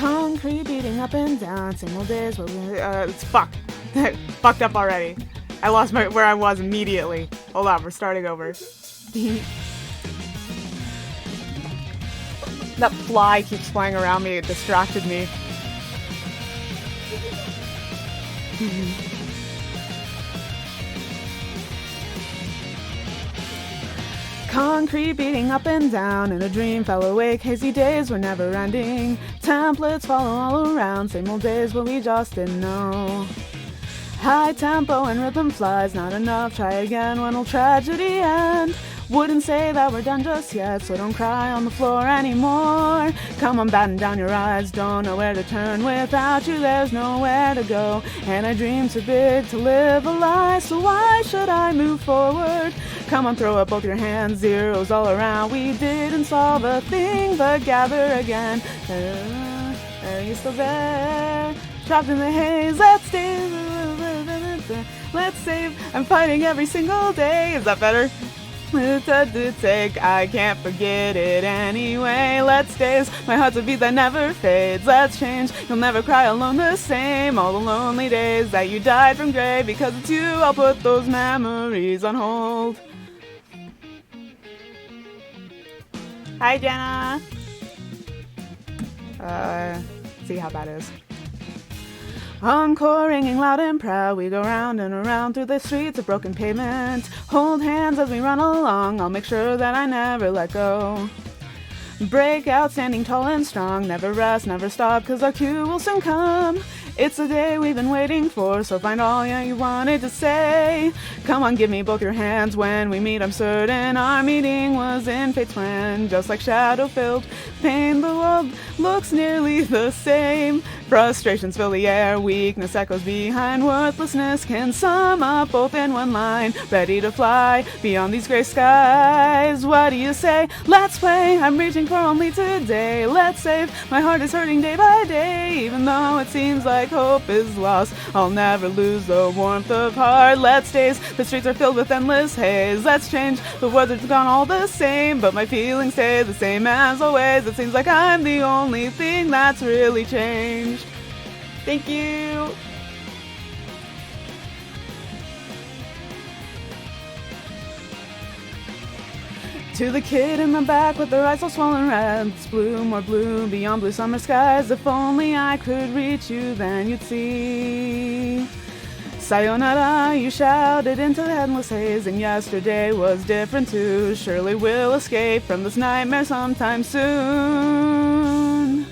Concrete beating up and down, same old days. It's fucked. Fucked up already. I lost where I was immediately. Hold on, we're starting over. That fly keeps flying around me, it distracted me. Concrete beating up and down, in a dream fell awake, hazy days were never ending. Templates follow all around, same old days but we just didn't know. High tempo and rhythm flies, not enough, try again, when will tragedy end? Wouldn't say that we're done just yet, so don't cry on the floor anymore. Come on, batten down your eyes, don't know where to turn. Without you there's nowhere to go, and I dream too big to live a lie, so why should I move forward? Come on, throw up both your hands, zeros all around. We didn't solve a thing, but gather again. Are you still there? Trapped in the haze, let's save. I'm fighting every single day. Is that better? To take, I can't forget it anyway. Let's daze, my heart's a beat that never fades. Let's change, you'll never cry alone the same. All the lonely days that you died from gray. Because it's you, I'll put those memories on hold. Hi, Jenna. See how that is. Encore ringing loud and proud, we go round and around through the streets of broken pavement. Hold hands as we run along, I'll make sure that I never let go. Break out standing tall and strong, never rest, never stop, cause our cue will soon come. It's the day we've been waiting for, so find all you wanted to say. Come on, give me both your hands when we meet, I'm certain our meeting was in fate's plan. Just like shadow-filled pain, the world looks nearly the same. Frustrations fill the air, weakness echoes behind, worthlessness can sum up both in one line. Ready to fly beyond these gray skies, what do you say? Let's play, I'm reaching for only today. Let's save, my heart is hurting day by day. Even though it seems like hope is lost, I'll never lose the warmth of heart. Let's daze, the streets are filled with endless haze. Let's change, the words are gone all the same, but my feelings stay the same as always. It seems like I'm the only thing that's really changed. Thank you. To the kid in the back with their eyes all swollen red, it's blue, more blue, beyond blue summer skies. If only I could reach you, then you'd see. Sayonara, you shouted into the endless haze, and yesterday was different too. Surely we'll escape from this nightmare sometime soon.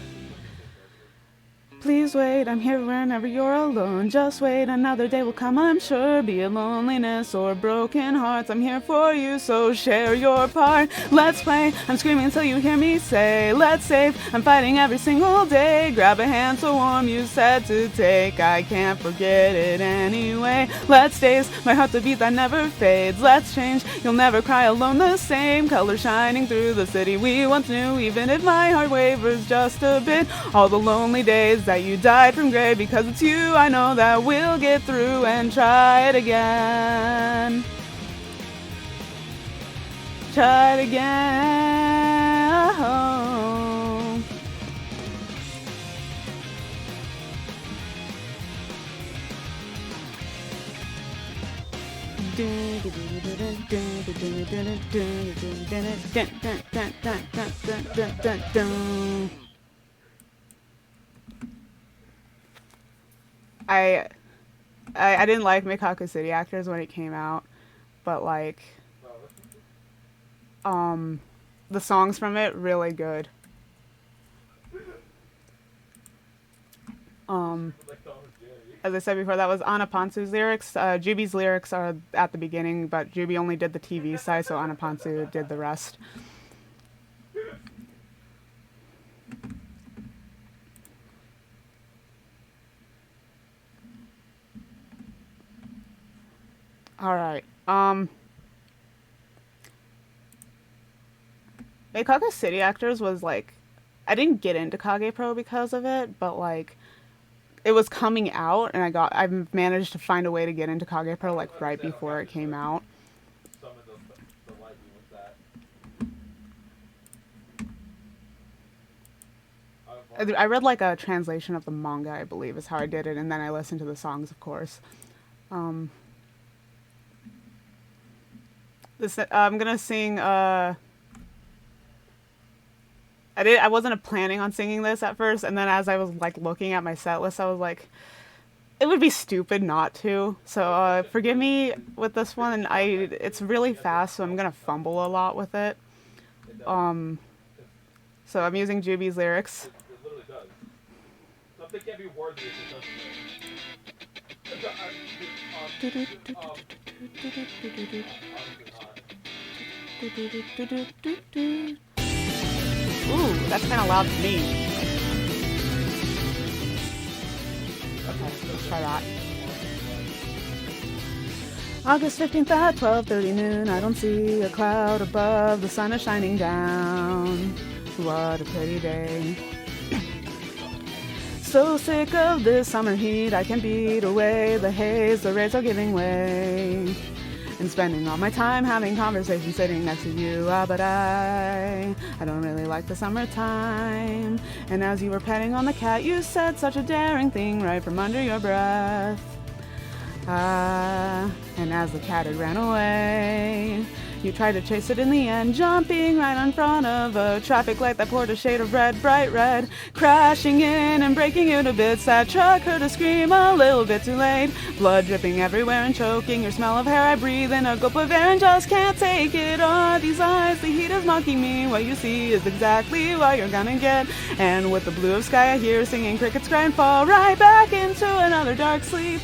Please wait, I'm here whenever you're alone. Just wait, another day will come, I'm sure. Be it loneliness or broken hearts, I'm here for you, so share your part. Let's play, I'm screaming until you hear me say, let's save, I'm fighting every single day. Grab a hand so warm you said to take, I can't forget it anyway. Let's daze, my heart's a beat that never fades. Let's change, you'll never cry alone the same. Color shining through the city we once knew, even if my heart wavers just a bit. All the lonely days that you died from gray, because it's you, I know that we'll get through and try it again. Try it again. Oh. I didn't like Mikaku City Actors when it came out, but like, the songs from it really good. As I said before, that was Anapansu's lyrics. Jubi's lyrics are at the beginning, but Jubi only did the TV side, so Anapansu did the rest. Alright, Mikaku City Actors was like, I didn't get into KagePro because of it, but like, it was coming out, and I've managed to find a way to get into KagePro like right before it came out. I read like a translation of the manga, I believe, is how I did it, and then I listened to the songs, of course. I'm gonna sing. I wasn't planning on singing this at first, and then as I was like looking at my set list, I was like, it would be stupid not to. So forgive me with this one. It's really fast, so I'm gonna fumble a lot with it. So I'm using Juby's lyrics. It literally does. Something can't be worthy if it doesn't. Ooh, that's kind of loud to me. Okay, let's try that. August 15th at 12:30 noon, I don't see a cloud above, the sun is shining down. What a pretty day. So sick of this summer heat, I can beat away the haze, the rays are giving way. And spending all my time having conversations sitting next to you, but I don't really like the summertime. And as you were petting on the cat, you said such a daring thing right from under your breath. And as the cat had ran away, you tried to chase it in the end, jumping right in front of a traffic light that poured a shade of red, bright red, crashing in and breaking you to bits. That truck heard a scream a little bit too late, blood dripping everywhere and choking your smell of hair. I breathe in a gulp of air and just can't take it. Are these eyes, the heat is mocking me. What you see is exactly what you're gonna get. And with the blue of sky I hear singing crickets cry and fall right back into another dark sleep.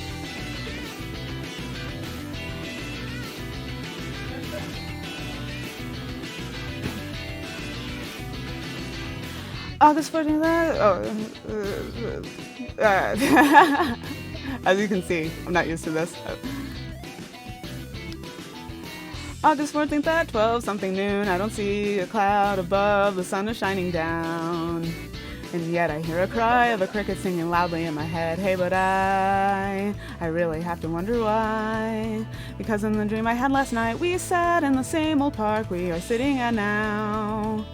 August 14th, as you can see, I'm not used to this. August 14th at 12 something noon, I don't see a cloud above, the sun is shining down. And yet I hear a cry of a cricket singing loudly in my head. Hey, but I really have to wonder why. Because in the dream I had last night, we sat in the same old park we are sitting at now.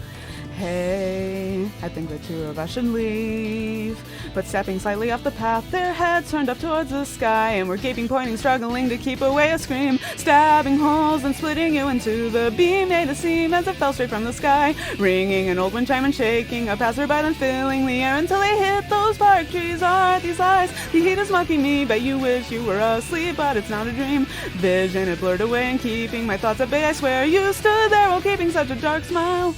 Hey, I think the two of us should leave. But stepping slightly off the path, their heads turned up towards the sky, and we're gaping, pointing, struggling to keep away a scream, stabbing holes and splitting you into the beam, made a seam as it fell straight from the sky, ringing an old wind chime and shaking a passerby, then filling the air until they hit those park trees. Are these eyes, the heat is mocking me, bet you wish you were asleep, but it's not a dream. Vision it blurred away and keeping my thoughts at bay, I swear you stood there while keeping such a dark smile.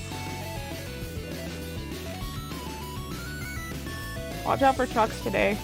Watch out for trucks today.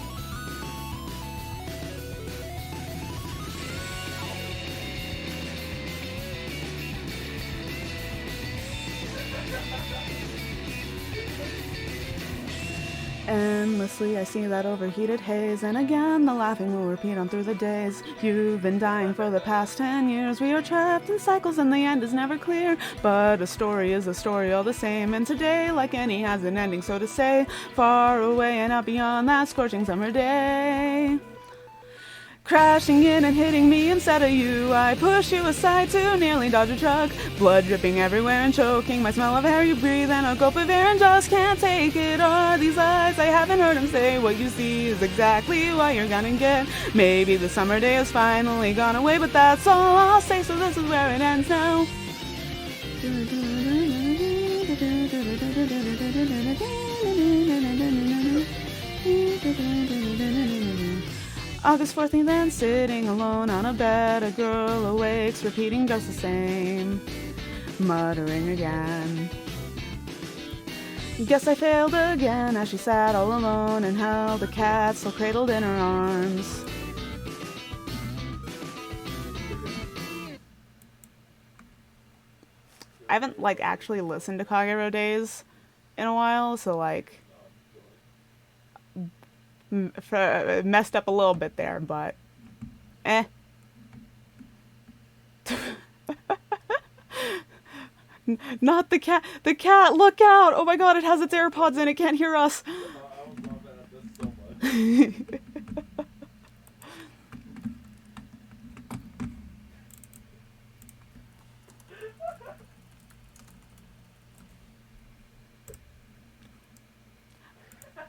Endlessly I see that overheated haze, and again the laughing will repeat on through the days. You've been dying for the past 10 years. We are trapped in cycles and the end is never clear, but a story is a story all the same, and today like any has an ending, so to say, far away and out beyond that scorching summer day. Crashing in and hitting me instead of you, I push you aside to nearly dodge a truck, blood dripping everywhere and choking my smell of hair. You breathe in a gulp of air and just can't take it. Are these eyes, I haven't heard him say, what you see is exactly what you're gonna get. Maybe the summer day has finally gone away, but that's all I'll say, so this is where it ends now. August 14th and sitting alone on a bed, a girl awakes, repeating just the same, muttering again. Guess I failed again, as she sat all alone and held a cat still cradled in her arms. I haven't actually listened to Kagerou Days in a while, so messed up a little bit there, but Not the cat. The cat, look out! Oh my god, it has its AirPods in, it can't hear us.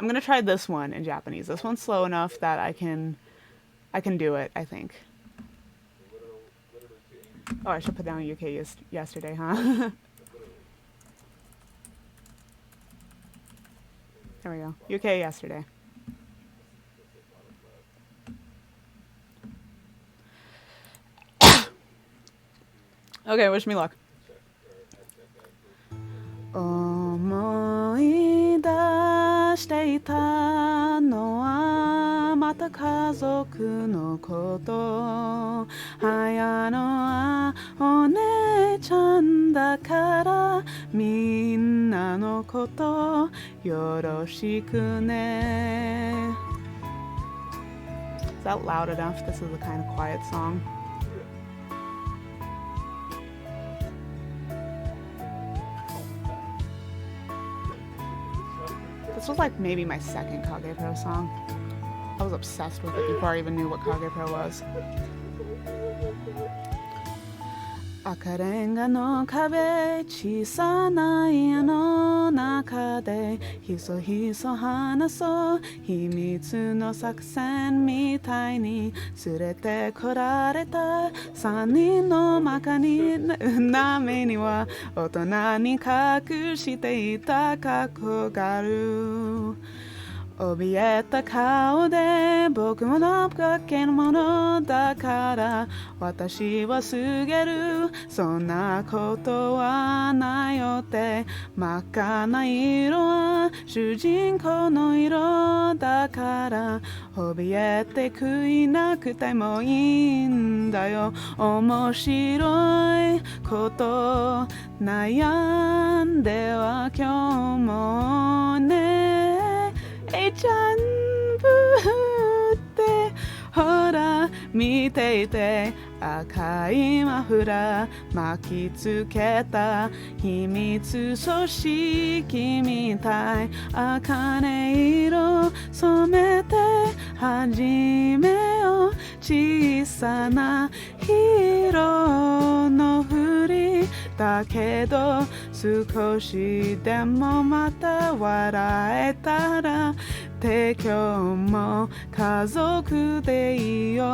I'm gonna try this one in Japanese. This one's slow enough that I can do it, I think. Oh, I should put down Yuukei Yesterday, huh? There we go. Yuukei Yesterday. Okay, wish me luck. 思い出していたのはまた家族のこと綾乃はお姉ちゃんだからみんなのことよろしくね Is that loud enough? This is a kind of quiet song. This was like maybe my second KagePro song. I was obsessed with it before I even knew what KagePro was. 赤レンガの壁小さな家の中でひそひそ話そう秘密の作戦みたいに連れてこられた三人の中に波には大人に隠していた過去がある怯えた顔で僕ものかけのものだから私は過げるそんなことはないよって真っ赤な色は主人公の色だから怯えて悔いなくてもいいんだよ面白いこと悩んでは今日もねちゃんぶってほら見ていて赤いマフラー巻きつけた秘密組織みたい茜色染めて始めよう小さな色のふりだけど少しでもまた笑えたらって今日も家族でいいよ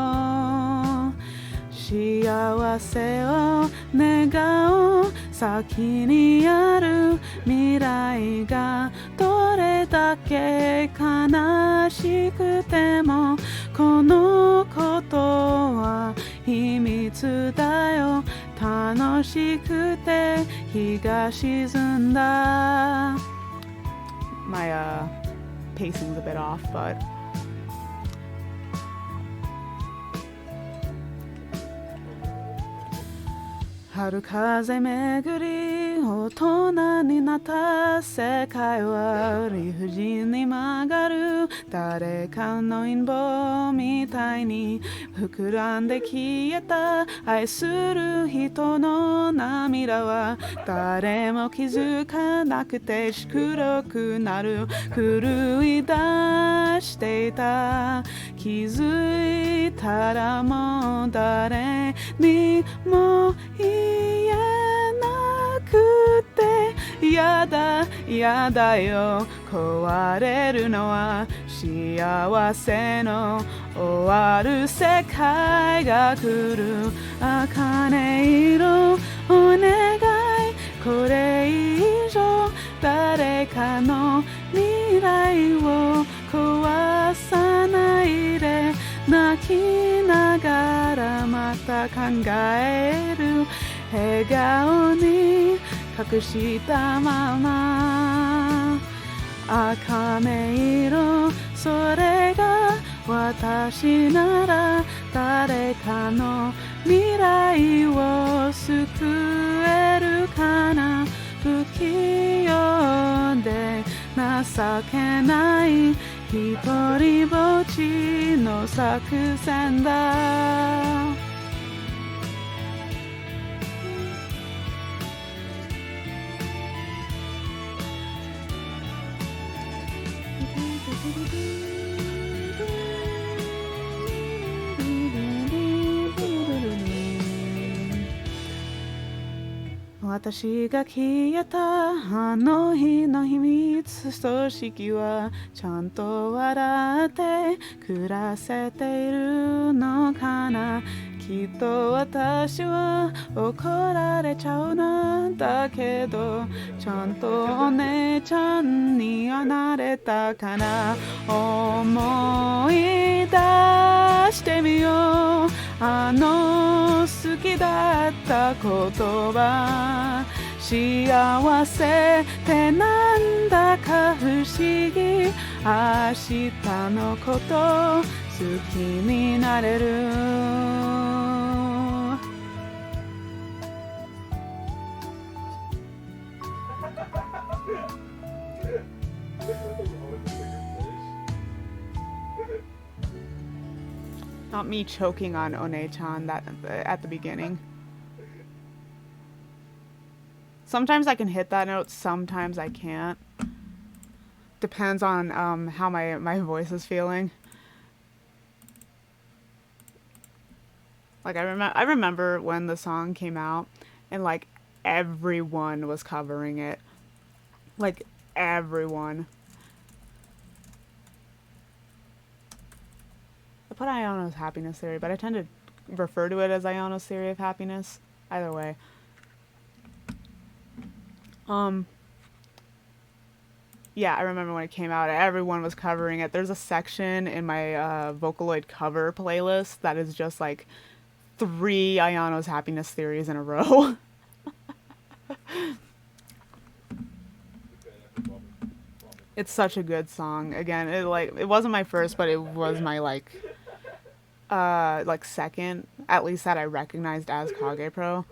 幸せを願おう先にある未来がどれだけ悲しくてもこのことは秘密だよ楽しくて日が沈んだ My pacing's a bit off, but春風巡り大人になった世界は理不尽に曲がる誰かの陰謀みたいに膨らんで消えた愛する人の涙は誰も気づかなくて黒くなる狂い出していた気づいたらもう誰にも言えなくてやだやだよ壊れるのは幸せの終わる世界が来る茜色お願いこれ以上誰かの未来を壊さないで泣きながらまた考える笑顔に隠したまま茜色それが私なら誰かの未来を救えるかな不器用で情けない一人ぼっちの作戦だ私が消えたあの日の秘密組織はちゃんと笑って暮らせているのかな。きっと私は怒られちゃうなんだけどちゃんとお姉ちゃんにはなれたかな。思い出してみようあの好きだった言葉。幸せってなんだか不思議。明日のこと好きになれる。Not me choking on One-chan that at the beginning. Sometimes I can hit that note, sometimes I can't. Depends on how my voice is feeling. Like I remember when the song came out and like everyone was covering it. Like everyone. I put Ayano's happiness theory, but I tend to refer to it as Ayano's theory of happiness. Either way. Yeah, I remember when it came out, everyone was covering it. There's a section in my Vocaloid cover playlist that is just like 3 Ayano's happiness theories in a row. It's such a good song. Again, it wasn't my first, but it was my like second, at least that I recognized as KagePro.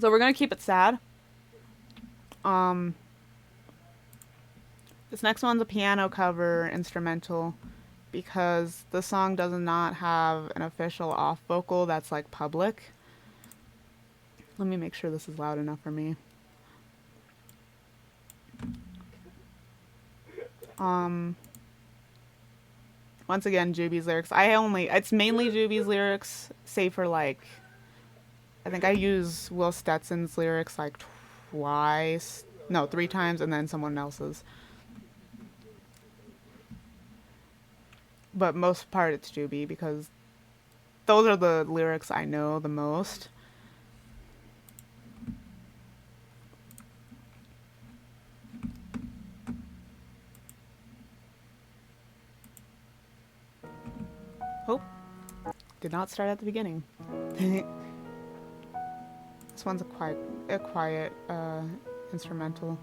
So we're gonna keep it sad. This next one's a piano cover instrumental because the song does not have an official off vocal that's like public. Let me make sure this is loud enough for me. Once again, Juby's lyrics. It's mainly Juby's lyrics, save for like, I think I use Will Stetson's lyrics like 3 times, and then someone else's. But most part it's Juby because those are the lyrics I know the most. Oh, did not start at the beginning. This one's a quiet instrumental.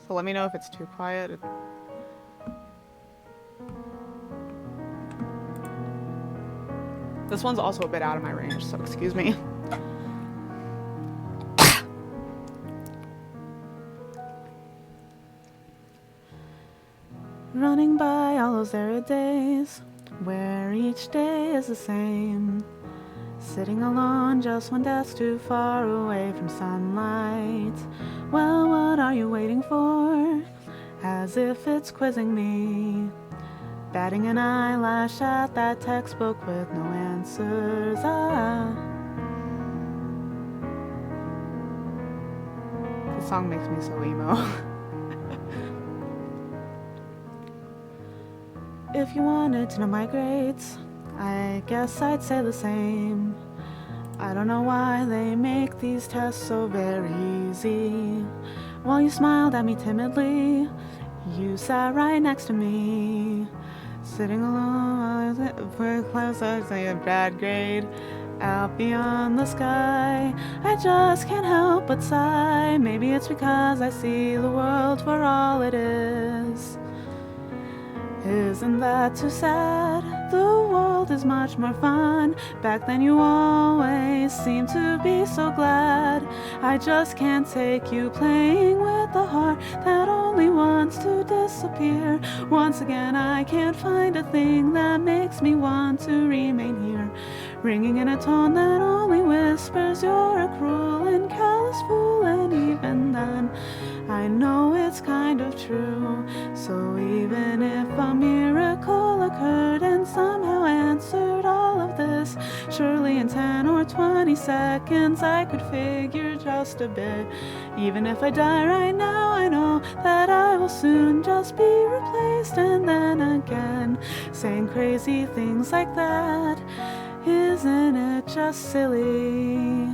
So let me know if it's too quiet. This one's also a bit out of my range, so excuse me. Running by all those arid days, where each day is the same. Sitting alone, just one desk too far away from sunlight. Well, what are you waiting for? As if it's quizzing me. Batting an eyelash at that textbook with no answers. The song makes me so emo. If you wanted to know my grades, I guess I'd say the same. I don't know why they make these tests so very easy. While you smiled at me timidly, you sat right next to me. Sitting alone, for class, I say a bad grade. Out beyond the sky, I just can't help but sigh. Maybe it's because I see the world for all it is. Isn't that too sad? The world is much more fun. Back then you always seemed to be so glad. I just can't take you playing with a heart that only wants to disappear. Once again I can't find a thing that makes me want to remain here. Ringing in a tone that only whispers you're a cruel and callous fool. And even then I know it's kind of true. So even if a miracle occurred and somehow answered all of this, surely in 10 or 20 seconds I could figure just a bit. Even if I die right now, I know that I will soon just be replaced. And then again, saying crazy things like that, isn't it just silly?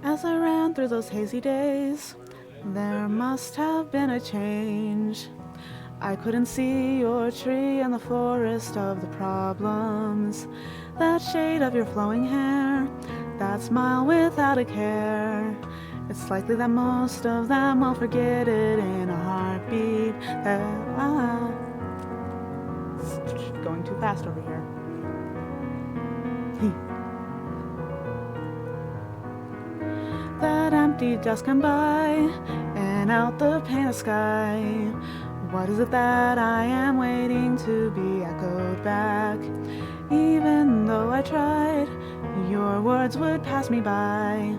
As I ran through those hazy days, there must have been a change. I couldn't see your tree in the forest of the problems. That shade of your flowing hair, that smile without a care. It's likely that most of them will forget it in a heartbeat. It's going too fast over here. That empty desk come by, and out the painted sky. What is it that I am waiting to be echoed back? Even though I tried, your words would pass me by.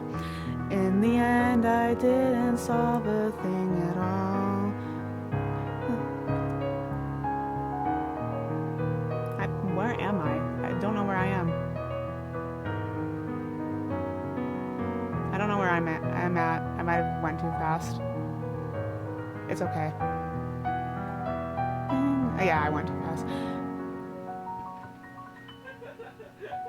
In the end, I didn't solve a thing at all. Where am I? I don't know where I am. I don't know where I'm at. I might have went too fast. It's okay. Yeah, I went too fast.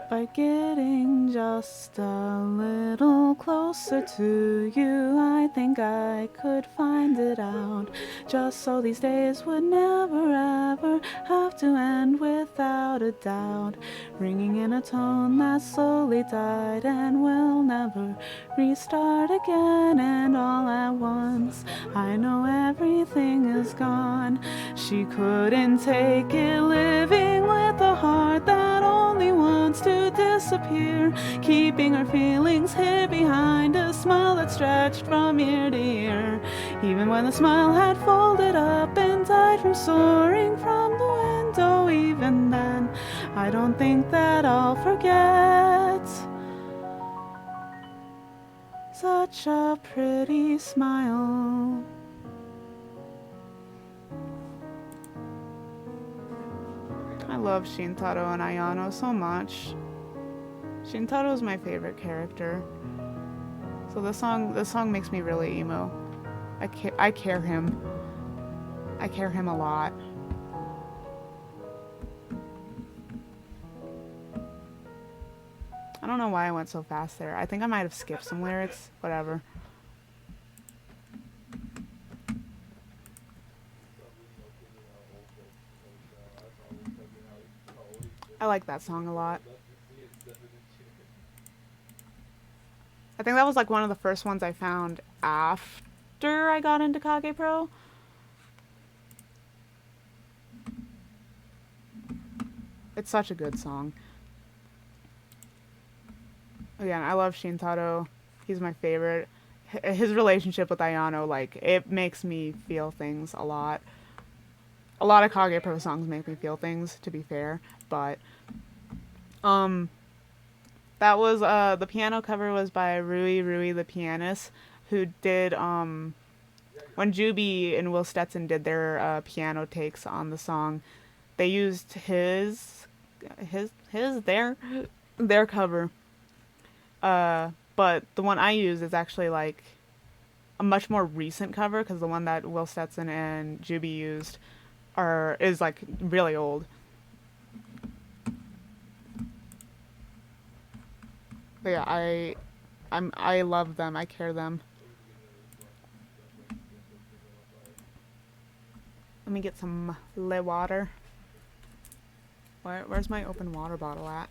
By getting just a little closer to you, I think I could find it out. Just so these days would never ever have to end without a doubt. Ringing in a tone that slowly died and will never restart again. And all at once, I know everything is gone. She couldn't take it living with a heart that only wants to disappear, keeping her feelings hid behind a smile that stretched from ear to ear. Even when the smile had folded up and died from soaring from the window, even then, I don't think that I'll forget. Such a pretty smile. I love Shintaro and Ayano so much. Shintaro is my favorite character. So this song makes me really emo. I care him. I care him a lot. I don't know why I went so fast there. I think I might have skipped some lyrics. Whatever. I like that song a lot. I think that was like one of the first ones I found after I got into KagePro. It's such a good song. Again, I love Shintaro. He's my favorite. His relationship with Ayano, like, it makes me feel things a lot. A lot of KagePro songs make me feel things, to be fair, but that was the piano cover was by Rui the pianist, who did when Juby and Will Stetson did their piano takes on the song, they used their cover. But the one I use is actually like a much more recent cover, because the one that Will Stetson and Juby used is like really old. But yeah, I love them. I care them. Let me get some le water. Where's my open water bottle at?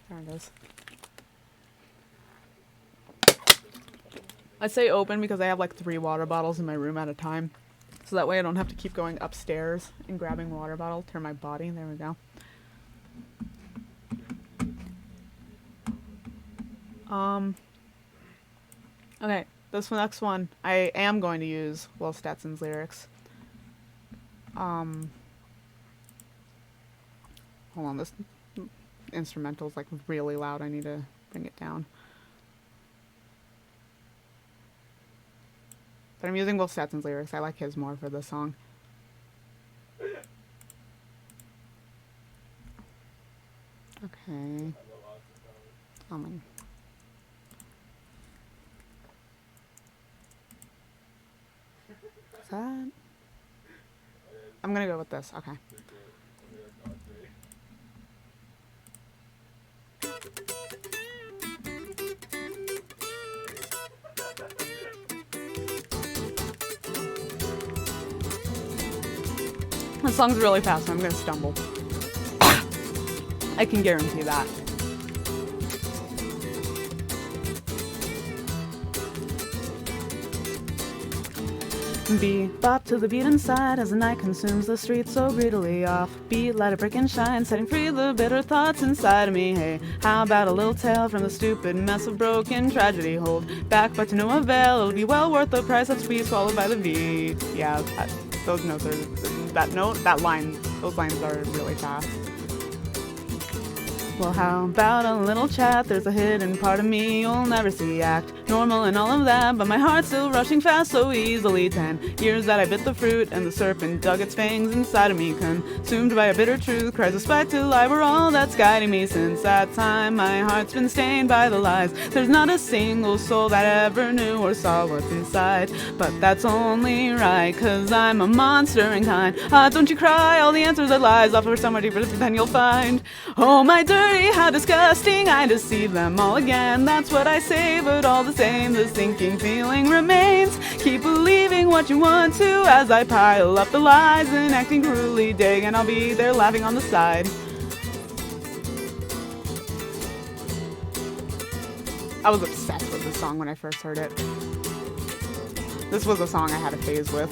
There it is. I say open because I have like 3 water bottles in my room at a time. So that way I don't have to keep going upstairs and grabbing a water bottle. Turn my body. There we go. Okay, this next one, I am going to use Will Stetson's lyrics. Hold on, this instrumental's like really loud. I need to bring it down. But I'm using Will Stetson's lyrics. I like his more for this song. Okay. Oh my. Is that? I'm gonna go with this. Okay. The song's really fast, so I'm gonna stumble. I can guarantee that. Bebop to the beat inside as the night consumes the streets so greedily off. Beat, let it break and shine, setting free the bitter thoughts inside of me. Hey, how about a little tale from the stupid mess of broken tragedy? Hold back, but to no avail. It'll be well worth the price of squeeze swallowed by the V. Yeah, those notes are that line. Those lines are really fast. Well, how about a little chat? There's a hidden part of me you'll never see. Act normal and all of that, but my heart's still rushing fast so easily. 10 years that I bit the fruit, and the serpent dug its fangs inside of me. Consumed by a bitter truth, cries a spectre lie were all that's guiding me. Since that time, my heart's been stained by the lies. There's not a single soul that ever knew or saw what's inside. But that's only right, 'cause I'm a monster in kind. Don't you cry, all the answers are lies. Offer somewhere deeper than you'll find. Oh, my dirty, how disgusting, I deceive them all again. That's what I say, but all the same, the sinking feeling remains. Keep believing what you want to as I pile up the lies and acting cruelly dig, and I'll be there laughing on the side. I was obsessed with this song when I first heard it. This was a song I had a phase with.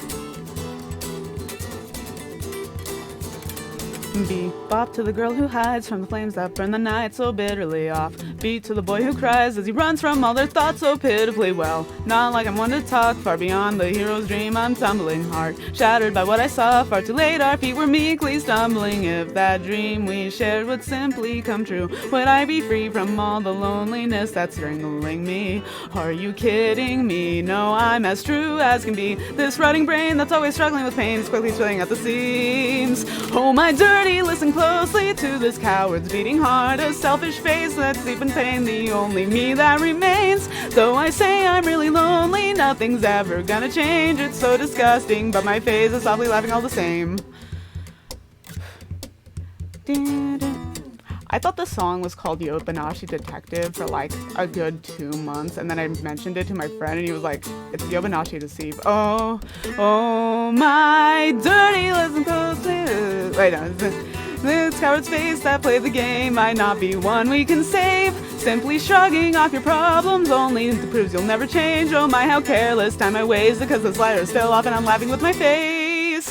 Bebop to the girl who hides from the flames that burn the night so bitterly off. Beat to the boy who cries as he runs from all their thoughts so pitifully. Well, not like I'm one to talk, far beyond the hero's dream. I'm tumbling, heart shattered by what I saw. Far too late, our feet were meekly stumbling. If that dream we shared would simply come true, would I be free from all the loneliness that's strangling me? Are you kidding me? No, I'm as true as can be. This rotting brain that's always struggling with pain is quickly spilling at the seams. Oh, my dirty, listen closely to this coward's beating heart. A selfish face that's deep in pain, the only me that remains. Though I say I'm really lonely, nothing's ever gonna change. It's so disgusting, but my face is softly laughing all the same. I thought the song was called Yobanashi Detective for like a good 2 months, and then I mentioned it to my friend and he was like, it's Yobanashi Deceive. Oh, oh, my dirty, listen closely. Wait, no, this coward's face that played the game might not be one we can save. Simply shrugging off your problems only proves you'll never change. Oh my, how careless time my ways, because this lighter is still off and I'm laughing with my face.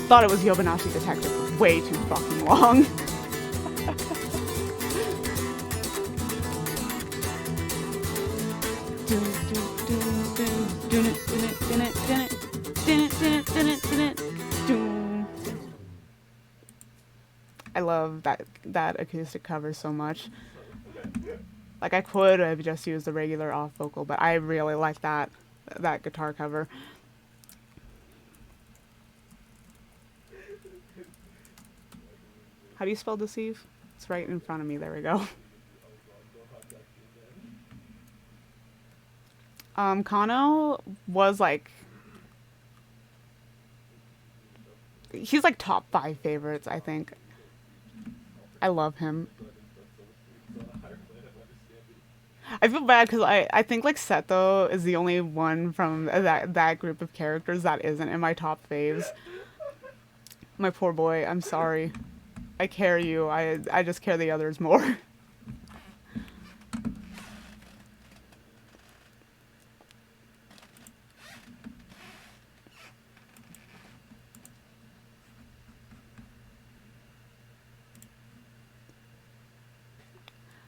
Thought it was Yobanashi Detective for way too fucking long. I love that acoustic cover so much. Like, I could have just used the regular off vocal, but I really like that guitar cover. How do you spell deceive? It's right in front of me. There we go. Kano was like, he's like top 5 favorites, I think. I love him. I feel bad because I think like Seto is the only one from that group of characters that isn't in my top faves. My poor boy, I'm sorry. I care you, I just care the others more.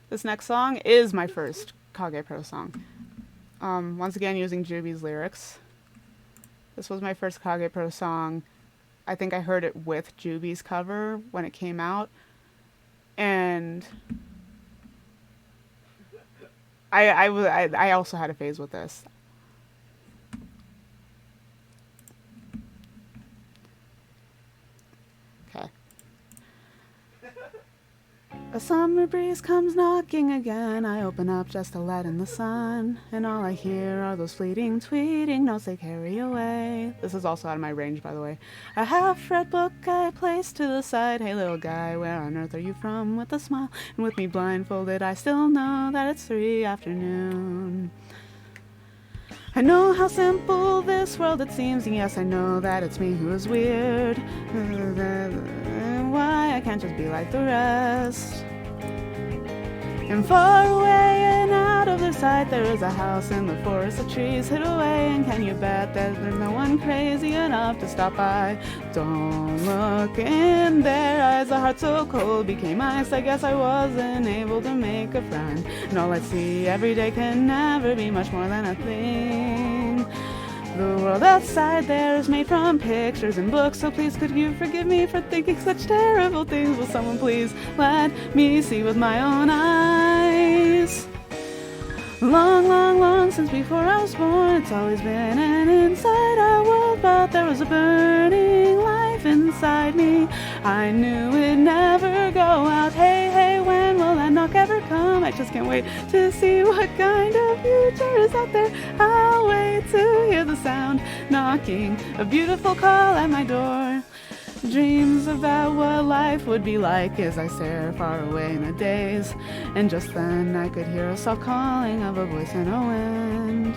This next song is my first KagePro song. Once again using Juby's lyrics. This was my first KagePro song. I think I heard it with Juby's cover when it came out. And I also had a phase with this. Okay. A summer breeze comes knocking again. I open up just to let in the sun, and all I hear are those fleeting tweeting notes they carry away. This is also out of my range, by the way. A half-read book I place to the side. Hey little guy, where on earth are you from? With a smile, and with me blindfolded, I still know that it's 3 afternoon. I know how simple this world it seems, and yes, I know that it's me who is weird. Why I can't just be like the rest. And far away and out of their sight, there is a house in the forest of trees hid away. And can you bet that there's no one crazy enough to stop by? Don't look in their eyes, a heart so cold became ice. I guess I wasn't able to make a friend, and all I see every day can never be much more than a thing. The world outside there is made from pictures and books, so please could you forgive me for thinking such terrible things? Will someone please let me see with my own eyes? Long, long, long since before I was born, it's always been an inside-out world, but there was a burning life inside me. I knew it'd never go out. Hey, hey, when will that knock ever come? I just can't wait to see what kind of future is out there. I'll wait to hear the sound knocking, a beautiful call at my door. Dreams about what life would be like as I stare far away in the days. And just then I could hear a soft calling of a voice in a wind.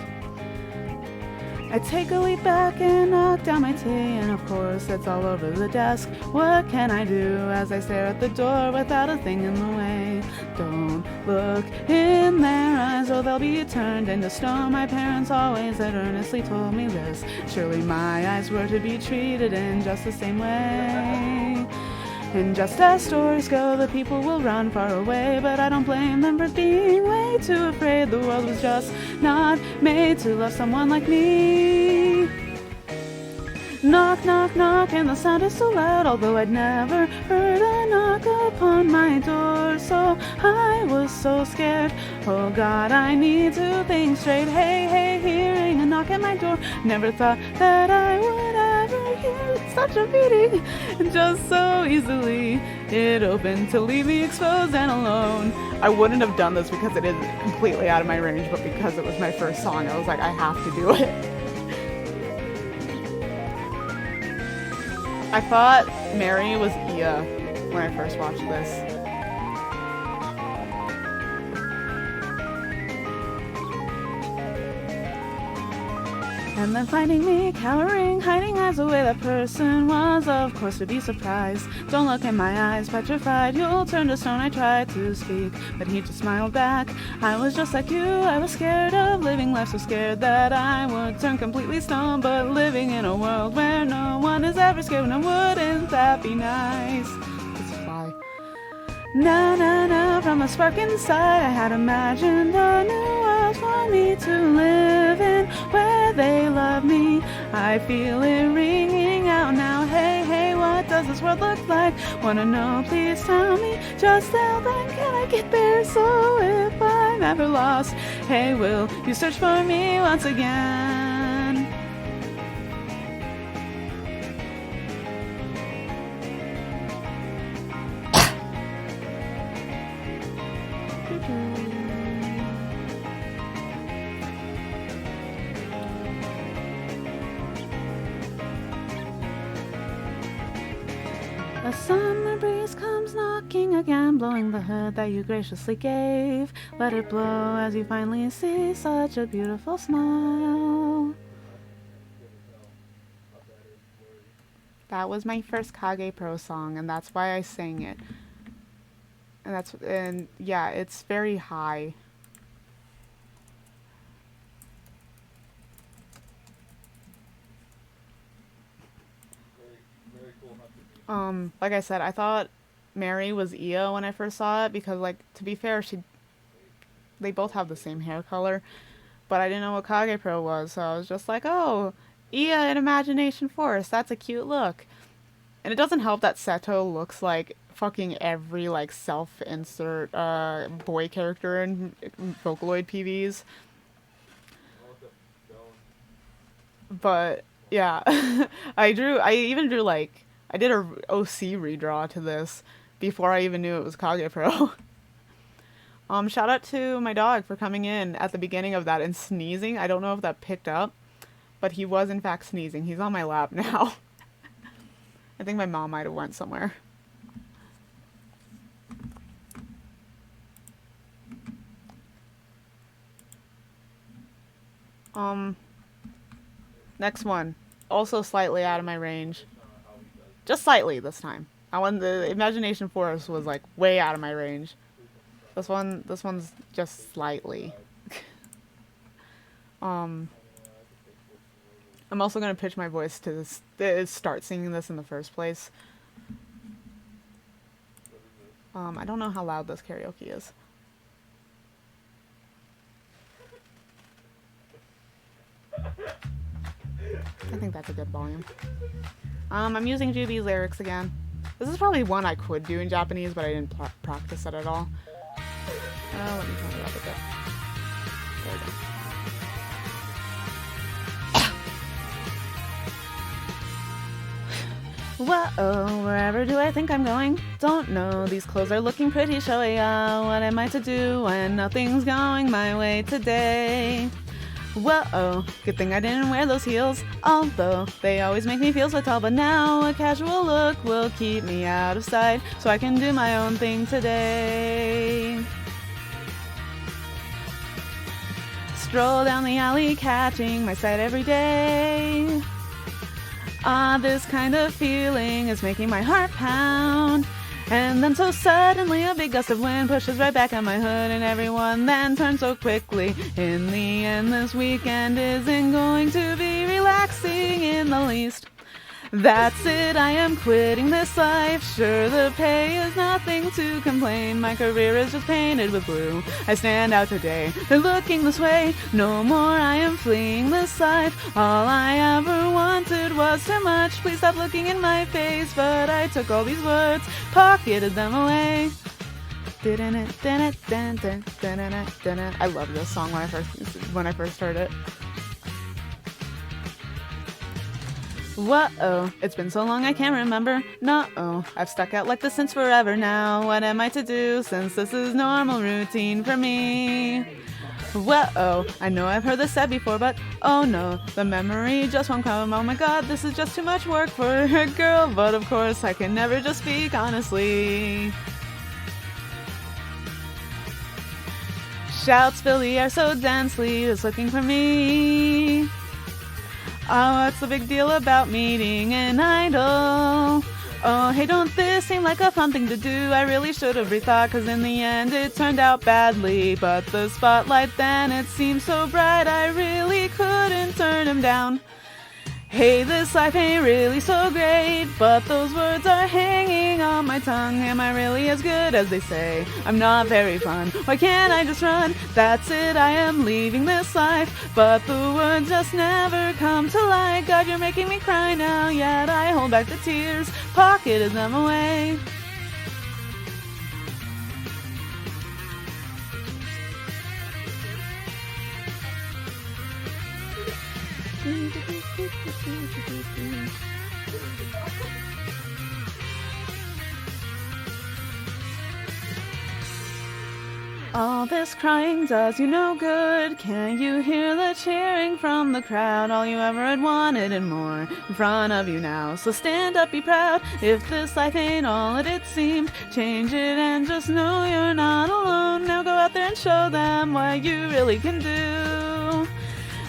I take a leap back and knock down my tea, and of course it's all over the desk. What can I do as I stare at the door without a thing in the way? Don't look in their eyes or they'll be turned into stone. My parents always had earnestly told me this. Surely my eyes were to be treated in just the same way. And just as stories go, the people will run far away, but I don't blame them for being way too afraid. The world was just not made to love someone like me. Knock, knock, knock, and the sound is so loud, although I'd never heard a knock upon my door. So I was so scared. Oh God, I need to think straight. Hey, hey, hearing a knock at my door. Never thought that I would ever hear such a beating, just so easily. It opened to leave me exposed and alone. I wouldn't have done this because it is completely out of my range, but because it was my first song, I was like, I have to do it. I thought Mary was Ia when I first watched this. And then finding me cowering, hiding eyes away that person was, of course, to be surprised. Don't look in my eyes, petrified, you'll turn to stone. I tried to speak, but he just smiled back. I was just like you, I was scared of living life, so scared that I would turn completely stone. But living in a world where no one is ever scared, now wouldn't that be nice? Let's fly. Now, now, now, from a spark inside, I had imagined a new world for me to live in, where they love me. I feel it ringing out now. Hey, hey, what does this world look like? Wanna know, please tell me. Just how then can I get there? So if I'm ever lost, hey, will you search for me once again? A summer breeze comes knocking again, blowing the hood that you graciously gave. Let it blow as you finally see such a beautiful smile. That was my first KagePro song, and that's why I sang it. And yeah, it's very high. Like I said, I thought Mary was Ia when I first saw it because, like, to be fair, they both have the same hair color, but I didn't know what KagePro was, so I was just like, oh, Iya in Imagination Force, that's a cute look. And it doesn't help that Seto looks like fucking every like self-insert boy character in Vocaloid PVs. But yeah, I even drew like, I did a OC redraw to this before I even knew it was KagePro. Shout out to my dog for coming in at the beginning of that and sneezing. I don't know if that picked up, but he was in fact sneezing. He's on my lap now. I think my mom might have went somewhere. Next one. Also slightly out of my range. Just slightly this time. The Imagination Force was like way out of my range. This one's just slightly. I'm also gonna pitch my voice to start singing this in the first place. I don't know how loud this karaoke is. I think that's a good volume. I'm using Juby's lyrics again. This is probably one I could do in Japanese, but I didn't practice it at all. Let me turn it up a bit. There we go. Whoa, wherever do I think I'm going? Don't know, these clothes are looking pretty showy. What am I to do when nothing's going my way today? Whoa, good thing I didn't wear those heels, although they always make me feel so tall. But now a casual look will keep me out of sight, so I can do my own thing today. Stroll down the alley, catching my sight every day. This kind of feeling is making my heart pound. And then so suddenly a big gust of wind pushes right back on my hood, and everyone then turns so quickly. In the end, this weekend isn't going to be relaxing in the least. That's it, I am quitting this life. Sure, the pay is nothing to complain. My career is just painted with blue. I stand out today, they're looking this way. No more, I am fleeing this life. All I ever wanted was too much. Please stop looking in my face. But I took all these words, pocketed them away. I love this song when I first heard it. Whoa, it's been so long I can't remember. No, I've stuck out like this since forever now. What am I to do since this is normal routine for me? Whoa, I know I've heard this said before, but oh no, the memory just won't come. Oh my god, this is just too much work for a girl. But of course, I can never just speak honestly. Shouts fill the air so densely, it's looking for me. Oh, what's the big deal about meeting an idol? Oh, hey, don't this seem like a fun thing to do? I really should have rethought, cause in the end it turned out badly. But the spotlight then, it seemed so bright, I really couldn't turn him down. Hey, this life ain't really so great, but those words are hanging on my tongue. Am I really as good as they say? I'm not very fun. Why can't I just run? That's it, I am leaving this life. But the words just never come to light. God, you're making me cry now, yet I hold back the tears, pocketed them away. All this crying does you no good. Can't you hear the cheering from the crowd? All you ever had wanted and more in front of you now. So stand up, be proud. If this life ain't all that it seemed, change it and just know you're not alone. Now go out there and show them what you really can do.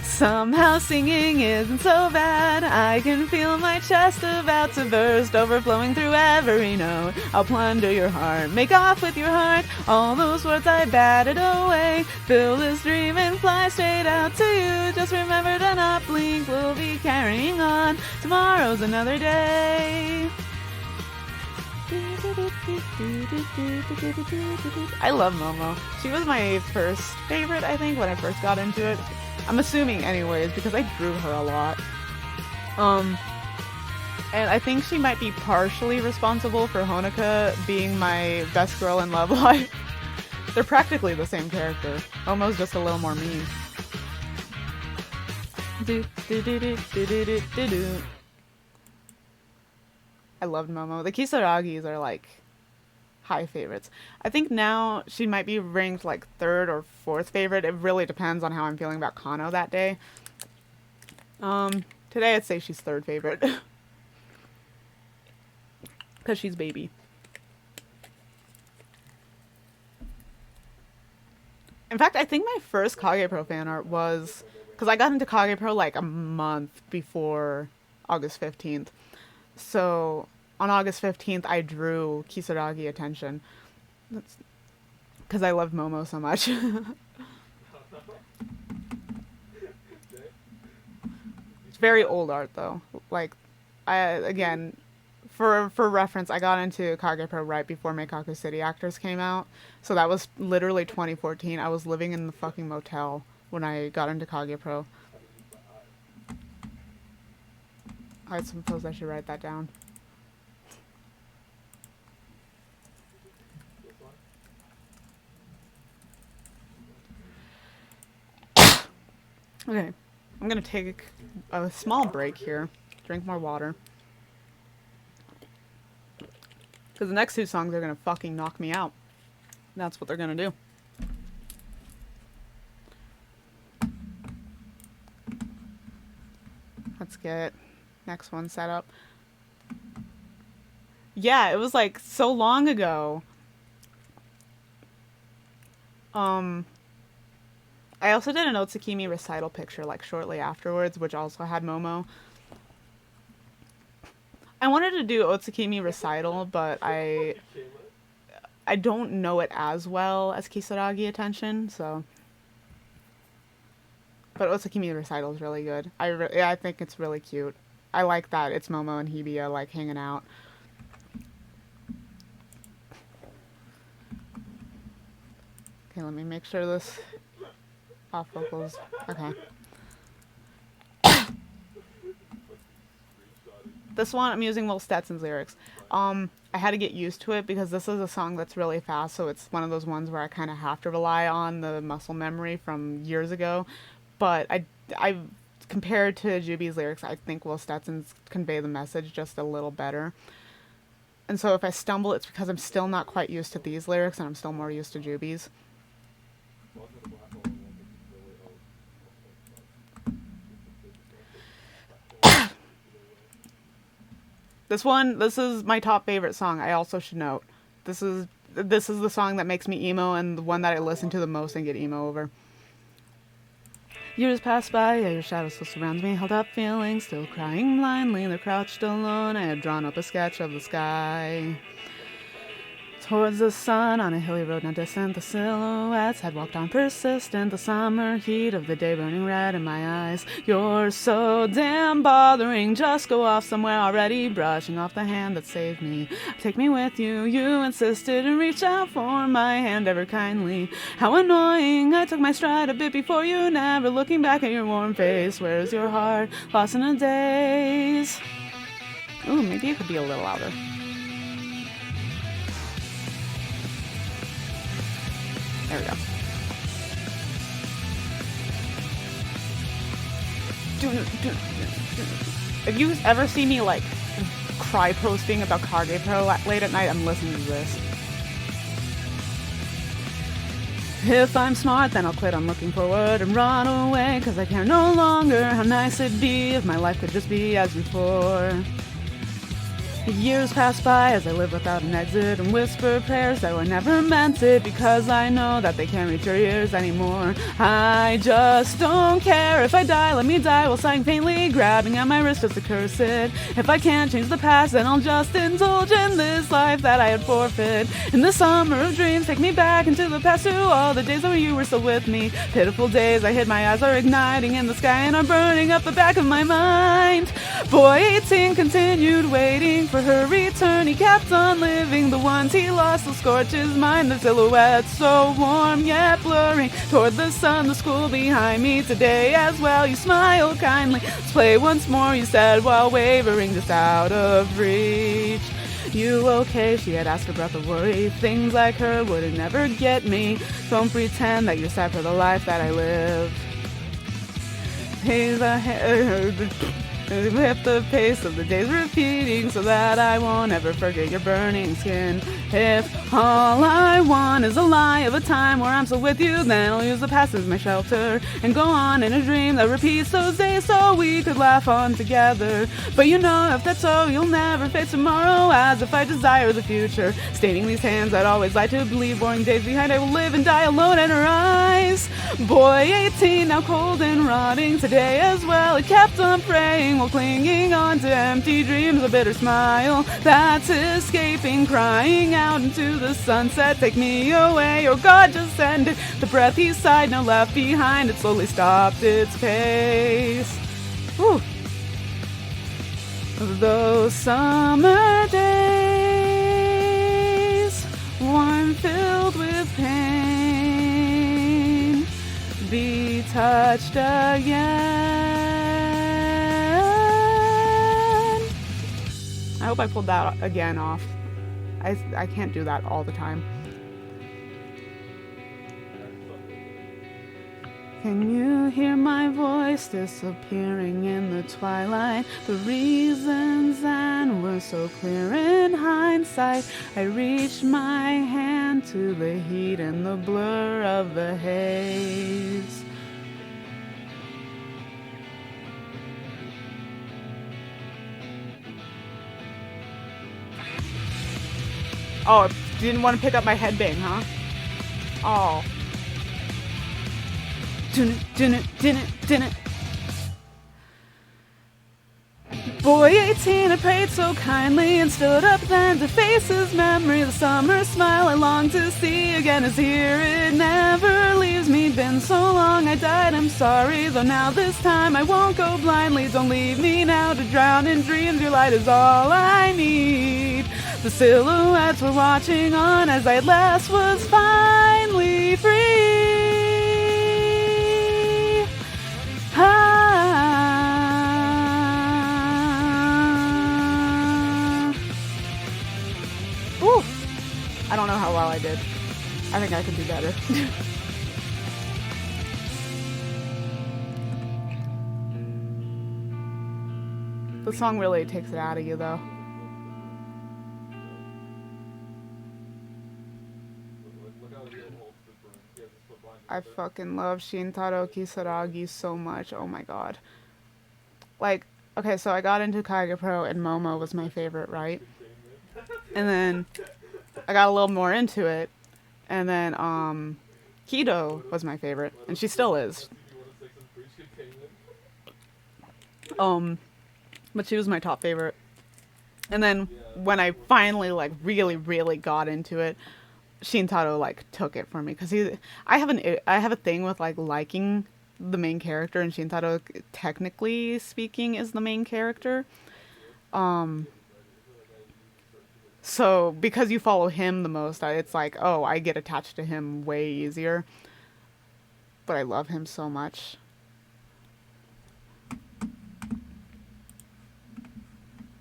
Somehow singing isn't so bad. I can feel my chest about to burst, overflowing through every note. I'll plunder your heart, make off with your heart. All those words I batted away. Fill this dream and fly straight out to you. Just remember to not blink, we'll be carrying on. Tomorrow's another day. I love Momo. She was my first favorite, I think, when I first got into it. I'm assuming anyways, because I drew her a lot. And I think she might be partially responsible for Honoka being my best girl in Love Live. They're practically the same character. Momo's just a little more mean. I loved Momo. The Kisaragis are like high favorites. I think now she might be ranked like 3rd or 4th favorite. It really depends on how I'm feeling about Kano that day. Today I'd say she's 3rd favorite. Because she's baby. In fact, I think my first KagePro fan art was... Because I got into KagePro like a month before August 15th. So, on August 15th, I drew Kisaragi Attention. Because I loved Momo so much. It's very old art, though. Like, again, for reference, I got into KagePro right before Meikaku City Actors came out. So that was literally 2014. I was living in the fucking motel when I got into KagePro. I suppose I should write that down. Okay, I'm gonna take a small break here, drink more water. Because the next 2 songs are gonna fucking knock me out. That's what they're gonna do. Let's get next one set up. Yeah, it was like so long ago. I also did an Otsukimi recital picture like shortly afterwards, which also had Momo. I wanted to do Otsukimi recital, but I don't know it as well as Kisaragi Attention, so. But Otsukimi recital is really good. I think it's really cute. I like that it's Momo and Hibiya like hanging out. Okay, let me make sure this off vocals. Okay. This one I'm using Will Stetson's lyrics. I had to get used to it because this is a song that's really fast, so it's one of those ones where I kind of have to rely on the muscle memory from years ago. But I compared to Juby's lyrics, I think Will Stetson's convey the message just a little better. And so if I stumble, it's because I'm still not quite used to these lyrics, and I'm still more used to Juby's. This is my top favorite song. I also should note, this is the song that makes me emo and the one that I listen to the most and get emo over. Years pass by, yeah, your shadow still surrounds me, held up feelings, still crying blindly, they're crouched alone, I had drawn up a sketch of the sky. Towards the sun, on a hilly road not distant, the silhouettes had walked on persistent, the summer heat of the day burning red in my eyes. You're so damn bothering, just go off somewhere already, brushing off the hand that saved me. Take me with you, you insisted, and reached out for my hand ever kindly. How annoying, I took my stride a bit before you, never looking back at your warm face. Where's your heart, lost in a daze? Ooh, maybe it could be a little louder. There we go. If you ever see me like cry posting about KagePro late at night, I'm listening to this. If I'm smart, then I'll quit on looking forward and run away, 'cause I care no longer how nice it'd be if my life could just be as before. Years pass by as I live without an exit and whisper prayers that were never meant it, because I know that they can't reach your ears anymore. I just don't care if I die, let me die while sighing faintly, grabbing at my wrist just to curse it. If I can't change the past, then I'll just indulge in this life that I had forfeit. In the summer of dreams, take me back into the past to all the days when you were still with me. Pitiful days, I hid my eyes are igniting in the sky and are burning up the back of my mind. Boy 18 continued waiting for for her return. He kept on living. The ones he lost will scorch his mind. The silhouette so warm yet blurring toward the sun. The school behind me today as well. You smile kindly. Let's play once more, you said while wavering just out of reach. You okay? She had asked her breath of worry. Things like her would never get me. Don't pretend that you're sad for the life that I live. With the pace of the days repeating so that I won't ever forget your burning skin. If all I want is a lie of a time where I'm still with you, then I'll use the past as my shelter and go on in a dream that repeats those days so we could laugh on together. But you know if that's so, you'll never face tomorrow as if I desire the future. Staining these hands I'd always like to believe boring days behind I will live and die alone in her eyes. Boy 18 now cold and rotting today as well. It kept on praying while clinging on to empty dreams, a bitter smile that's escaping, crying out into the sunset, take me away, oh God, just end it. The breath he sighed, now left behind, it slowly stopped its pace. Whew. Those summer days, warm filled with pain, be touched again. I hope I pulled that again off. I can't do that all the time. Can you hear my voice disappearing in the twilight? The reasons then were so clear in hindsight. I reached my hand to the heat and the blur of the haze. Oh, didn't want to pick up my headbang, huh? Oh. Didn't. Boy 18, I prayed so kindly and stood up then to face his memory. The summer smile I long to see again is here. It never leaves me. Been so long I died, I'm sorry. Though now this time I won't go blindly. Don't leave me now to drown in dreams. Your light is all I need. The silhouettes were watching on as I at last was finally free. Ooh. I don't know how well I did. I think I could do better. The song really takes it out of you, though. I fucking love Shintaro Kisaragi so much. Oh my god. Like, okay, so I got into KagePro and Momo was my favorite, right? And then I got a little more into it. And then, Kido was my favorite. And she still is. But she was my top favorite. And then when I finally, like, really got into it, Shintaro like took it from me because I have a thing with like liking the main character, and Shintaro technically speaking is the main character. So because you follow him the most, it's like, oh, I get attached to him way easier. But I love him so much.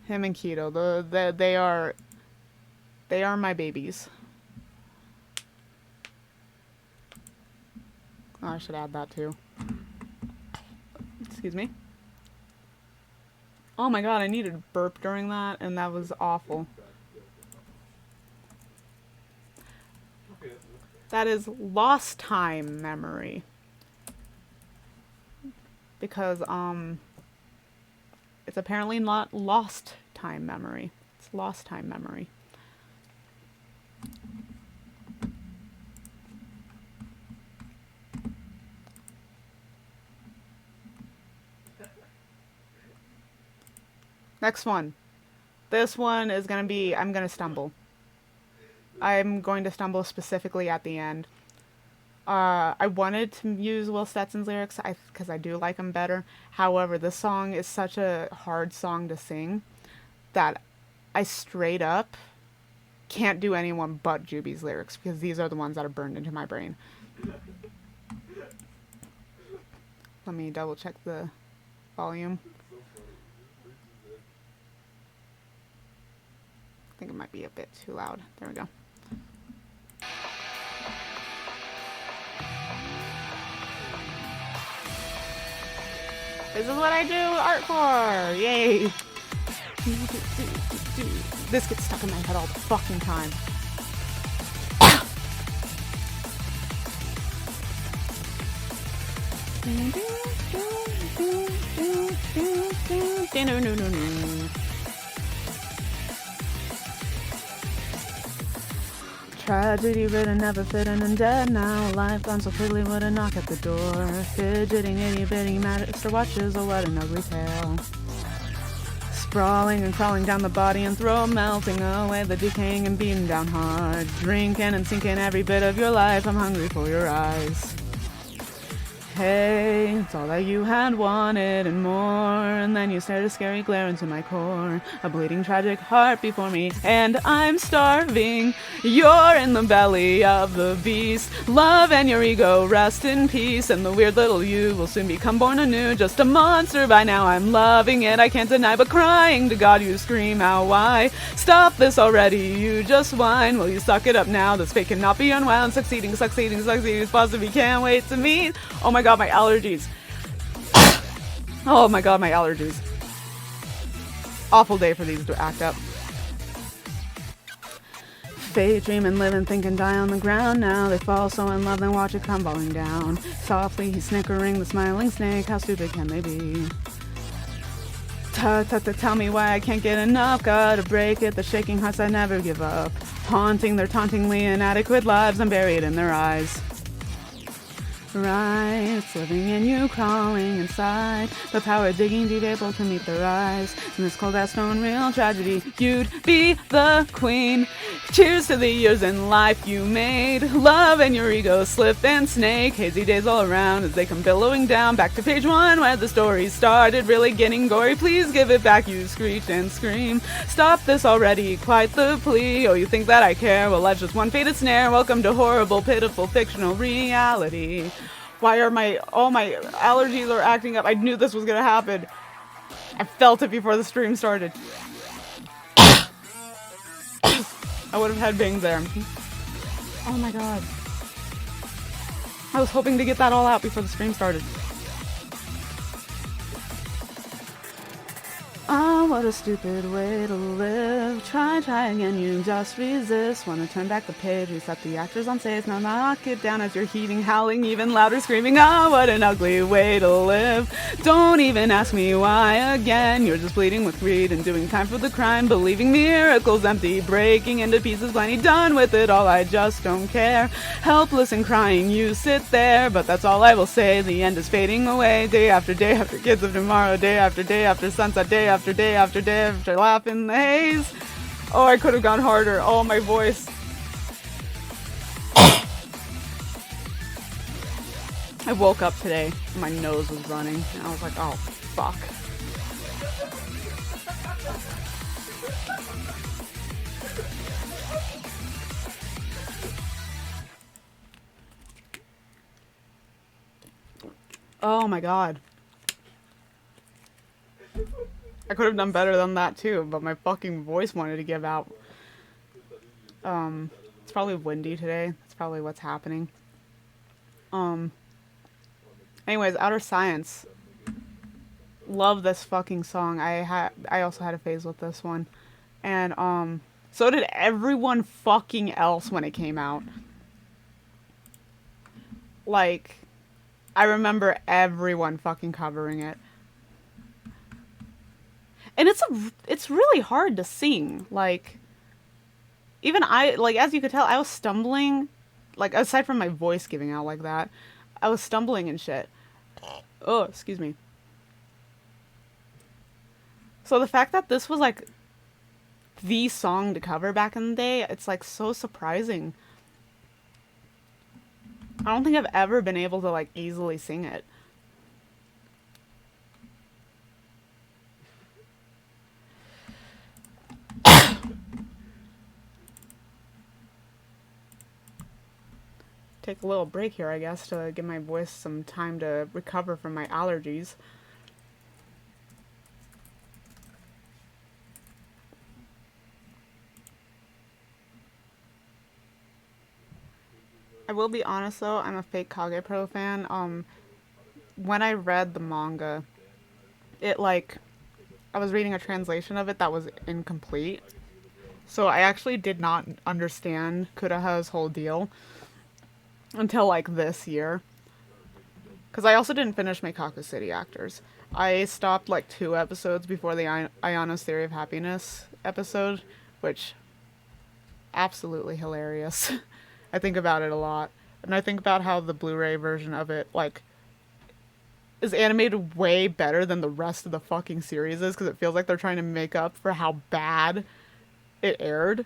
Him and Kido, they are my babies. Oh, I should add that too. Excuse me. Oh my god, I needed a burp during that, and that was awful. That is Losstime Memory. Because, it's apparently not Lost Time Memory. It's Losstime Memory. Next one. This one is going to be, I'm going to stumble. I'm going to stumble specifically at the end. I wanted to use Will Stetson's lyrics because I do like them better. However, this song is such a hard song to sing that I straight up can't do anyone but Juby's lyrics because these are the ones that are burned into my brain. Let me double check the volume. I think it might be a bit too loud. There we go. This is what I do art for! Yay! This gets stuck in my head all the fucking time. Tragedy written, never fitting and dead now. Life gone so quickly, what a knock at the door. Fidgeting, itty bitty, master watches, oh what an ugly tale. Sprawling and crawling down the body and throat, melting away the decaying and beating down hard. Drinking and sinking every bit of your life, I'm hungry for your eyes. Hey, it's all that you had wanted and more. And then you stared a scary glare into my core. A bleeding tragic heart before me, and I'm starving. You're in the belly of the beast. Love and your ego, rest in peace. And the weird little you will soon become born anew. Just a monster by now, I'm loving it. I can't deny, but crying to God you scream out, why? Stop this already, you just whine. Will you suck it up now? This fate cannot be unwound. Succeeding, possibly can't wait to meet. Oh my god, my allergies. Oh my god, my allergies. Awful day for these to act up. Fate, dream and live and think and die on the ground now. They fall so in love, then watch it come falling down. Softly he's snickering, the smiling snake. How stupid can they be? Tell me why I can't get enough. Gotta break it, the shaking hearts I never give up. Haunting their tauntingly inadequate lives, I'm buried in their eyes. Right, living in you, crawling inside. The power digging deep, able to meet their eyes. In this cold ass stone, real tragedy, you'd be the queen. Cheers to the years in life you made. Love and your ego slip and snake. Hazy days all around as they come billowing down. Back to page 1 where the story started, really getting gory. Please give it back, you screech and scream. Stop this already, quite the plea. Oh, you think that I care? Well, that's just one fated snare. Welcome to horrible, pitiful, fictional reality. Why are all my allergies are acting up? I knew this was gonna happen. I felt it before the stream started. I would have had bangs there. Oh my god. I was hoping to get that all out before the stream started. Oh, what a stupid way to live. Try again, you just resist. Wanna turn back the page, reset the actors on stage. Now knock it down as you're heaving, howling, even louder, screaming. Oh, what an ugly way to live. Don't even ask me why again. You're just bleeding with greed and doing time for the crime. Believing miracles empty, breaking into pieces, blindly done with it all, I just don't care. Helpless and crying, you sit there, but that's all I will say. The end is fading away, day after kids of tomorrow, day after sunset, day after day after laugh in the haze. Oh, I could have gone harder. Oh, my voice. I woke up today and my nose was running and I was like, oh, fuck. Oh my god. I could have done better than that too, but my fucking voice wanted to give out. It's probably windy today. That's probably what's happening. Anyways, Outer Science. Love this fucking song. I also had a phase with this one. And so did everyone fucking else when it came out. Like, I remember everyone fucking covering it. And it's really hard to sing. Like, even as you could tell, I was stumbling. Like, aside from my voice giving out like that, I was stumbling and shit. Oh, excuse me. So the fact that this was, like, the song to cover back in the day, it's, like, so surprising. I don't think I've ever been able to, like, easily sing it. take a little break here, I guess, to give my voice some time to recover from my allergies. I will be honest though, I'm a fake KagePro fan. When I read the manga, it like, I was reading a translation of it that was incomplete. So I actually did not understand Kuraha's whole deal until like this year. Because I also didn't finish Meikaku City Actors. I stopped like 2 episodes before the Ayano's Theory of Happiness episode, which, absolutely hilarious. I think about it a lot. And I think about how the Blu-ray version of it, like, is animated way better than the rest of the fucking series is, because it feels like they're trying to make up for how bad it aired.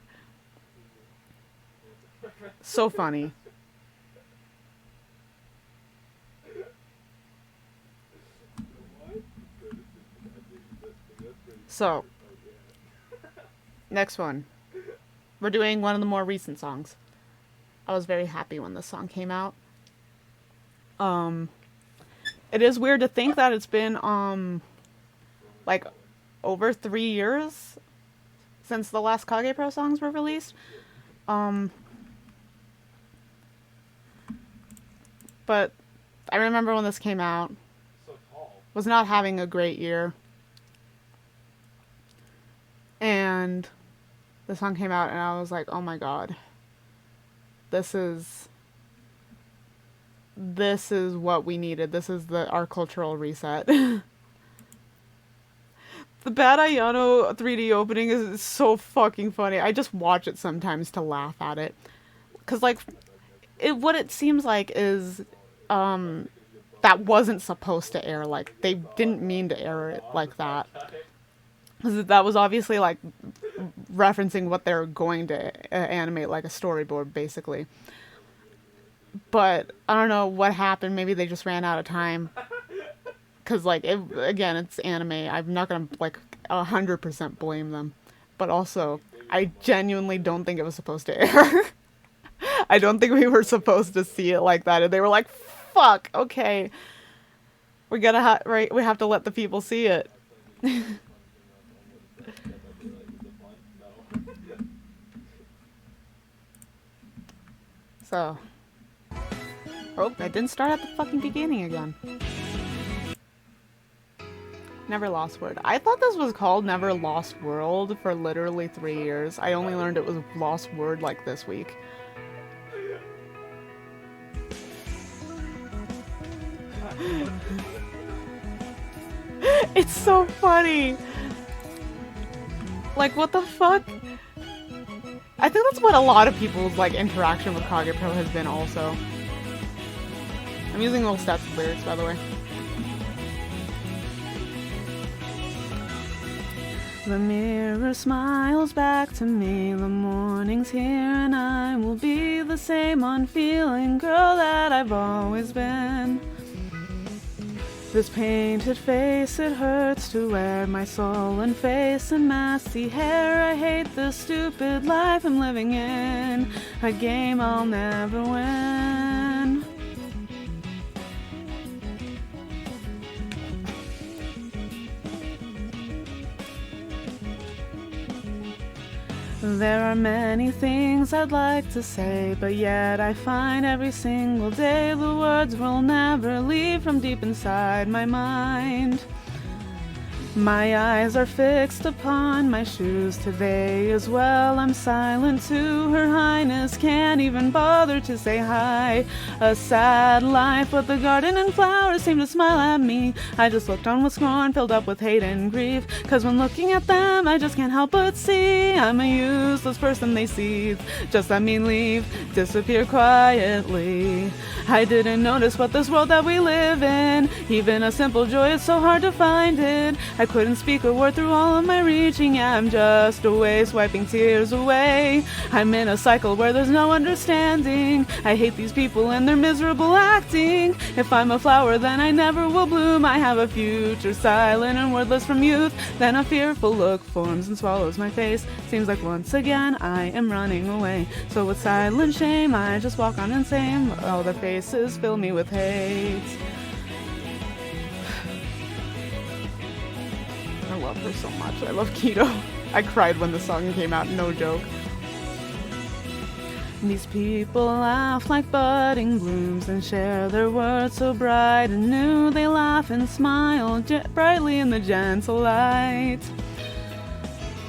So funny. So, next one. We're doing one of the more recent songs. I was very happy when this song came out. It is weird to think that it's been, like, over 3 years since the last KagePro songs were released. But I remember when this came out, was not having a great year. And the song came out and I was like, oh my god. This is what we needed. This is our cultural reset. The Bad Ayano 3D opening is so fucking funny. I just watch it sometimes to laugh at it. Cause like, what it seems like is, that wasn't supposed to air. Like, they didn't mean to air it like that. Cause that was obviously like referencing what they're going to animate, like a storyboard, basically. But I don't know what happened. Maybe they just ran out of time. Cause like, again, it's anime. I'm not gonna like 100% blame them. But also, I genuinely don't think it was supposed to air. I don't think we were supposed to see it like that. And they were like, "Fuck, okay, we gotta we have to let the people see it." So, oh, I didn't start at the fucking beginning again. Never Lost Word. I thought this was called Never Lost World for literally 3 years. I only learned it was Lost Word like this week. It's so funny. Like, what the fuck? I think that's what a lot of people's like interaction with KagePro has been also. I'm using little stats of lyrics, by the way. The mirror smiles back to me, the morning's here and I will be the same unfeeling girl that I've always been. This painted face, it hurts to wear my soul and face and messy hair. I hate the stupid life I'm living in, a game I'll never win. There are many things I'd like to say, but yet I find every single day the words will never leave from deep inside my mind. My eyes are fixed upon my shoes today as well. I'm silent to Her Highness, can't even bother to say hi. A sad life, but the garden and flowers seem to smile at me. I just looked on with scorn, filled up with hate and grief, cause when looking at them I just can't help but see I'm a useless person they see. Just let me leave, disappear quietly. I didn't notice what this world that we live in, even a simple joy, it's so hard to find it. I couldn't speak a word through all of my reaching. Yeah, I'm just a waste, wiping tears away. I'm in a cycle where there's no understanding. I hate these people and their miserable acting. If I'm a flower, then I never will bloom. I have a future silent and wordless from youth. Then a fearful look forms and swallows my face. Seems like once again I am running away. So with silent shame I just walk on insane. All the faces fill me with hate. I love her so much. I love Keto. I cried when the song came out, no joke. These people laugh like budding blooms and share their words so bright and new. They laugh and smile brightly in the gentle light.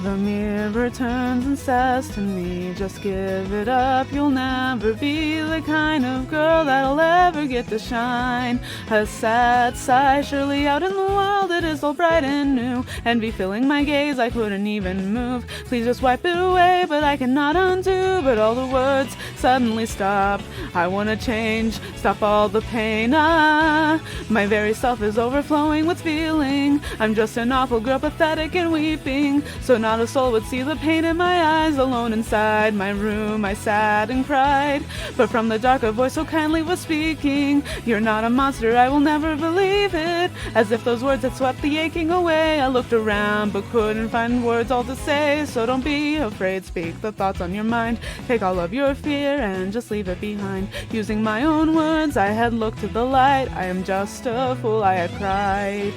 The mirror turns and says to me, just give it up, you'll never be the kind of girl that'll ever get to shine. A sad sigh, surely out in the world it is all bright and new. Envy filling my gaze, I couldn't even move. Please just wipe it away, but I cannot undo. But all the words suddenly stop. I wanna change, stop all the pain. My very self is overflowing with feeling. I'm just an awful girl, pathetic and weeping. So not a soul would see the pain in my eyes. Alone inside my room I sat and cried, but from the dark a voice so kindly was speaking. You're not a monster, I will never believe it. As if those words had swept the aching away. I looked around but couldn't find words all to say. So don't be afraid, speak the thoughts on your mind. Take all of your fear and just leave it behind. Using my own words I had looked to the light. I am just a fool, I had cried.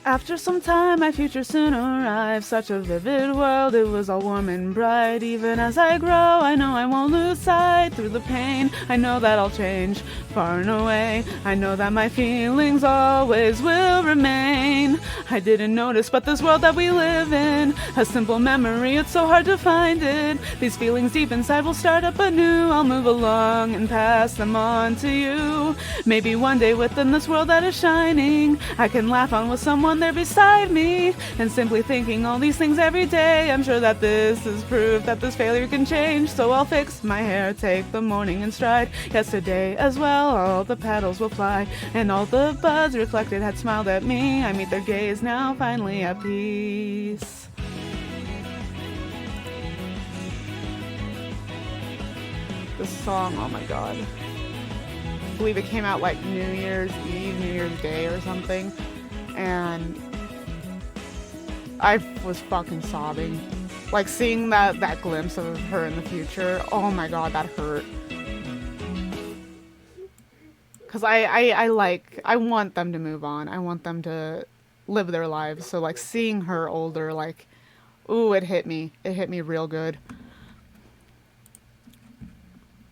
After some time, my future soon arrives. Such a vivid world, it was all warm and bright. Even as I grow, I know I won't lose sight. Through the pain, I know that I'll change far and away. I know that my feelings always will remain. I didn't notice, but this world that we live in, a simple memory, it's so hard to find it. These feelings deep inside will start up anew. I'll move along and pass them on to you. Maybe one day within this world that is shining, I can laugh on with someone there beside me. And simply thinking all these things every day, I'm sure that this is proof that this failure can change. So I'll fix my hair, take the morning in stride. Yesterday as well, all the petals will fly, and all the buds reflected had smiled at me. I meet their gaze now, finally at peace. This song, oh my god. I believe it came out like New Year's Eve, New Year's Day or something. And I was fucking sobbing. Like seeing that glimpse of her in the future, oh my god, that hurt. Cause I want them to move on. I want them to live their lives. So like seeing her older, like, ooh, it hit me. It hit me real good.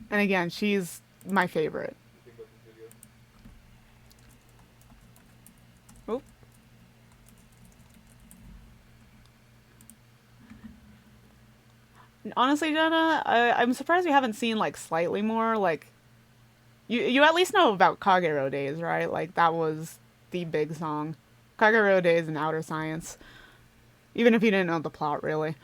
And again, she's my favorite. Oh. Honestly, Jenna, I'm surprised you haven't seen like slightly more. Like, you at least know about Kagerou Days, right? Like that was the big song. Kagerou Days and Outer Science. Even if you didn't know the plot, really.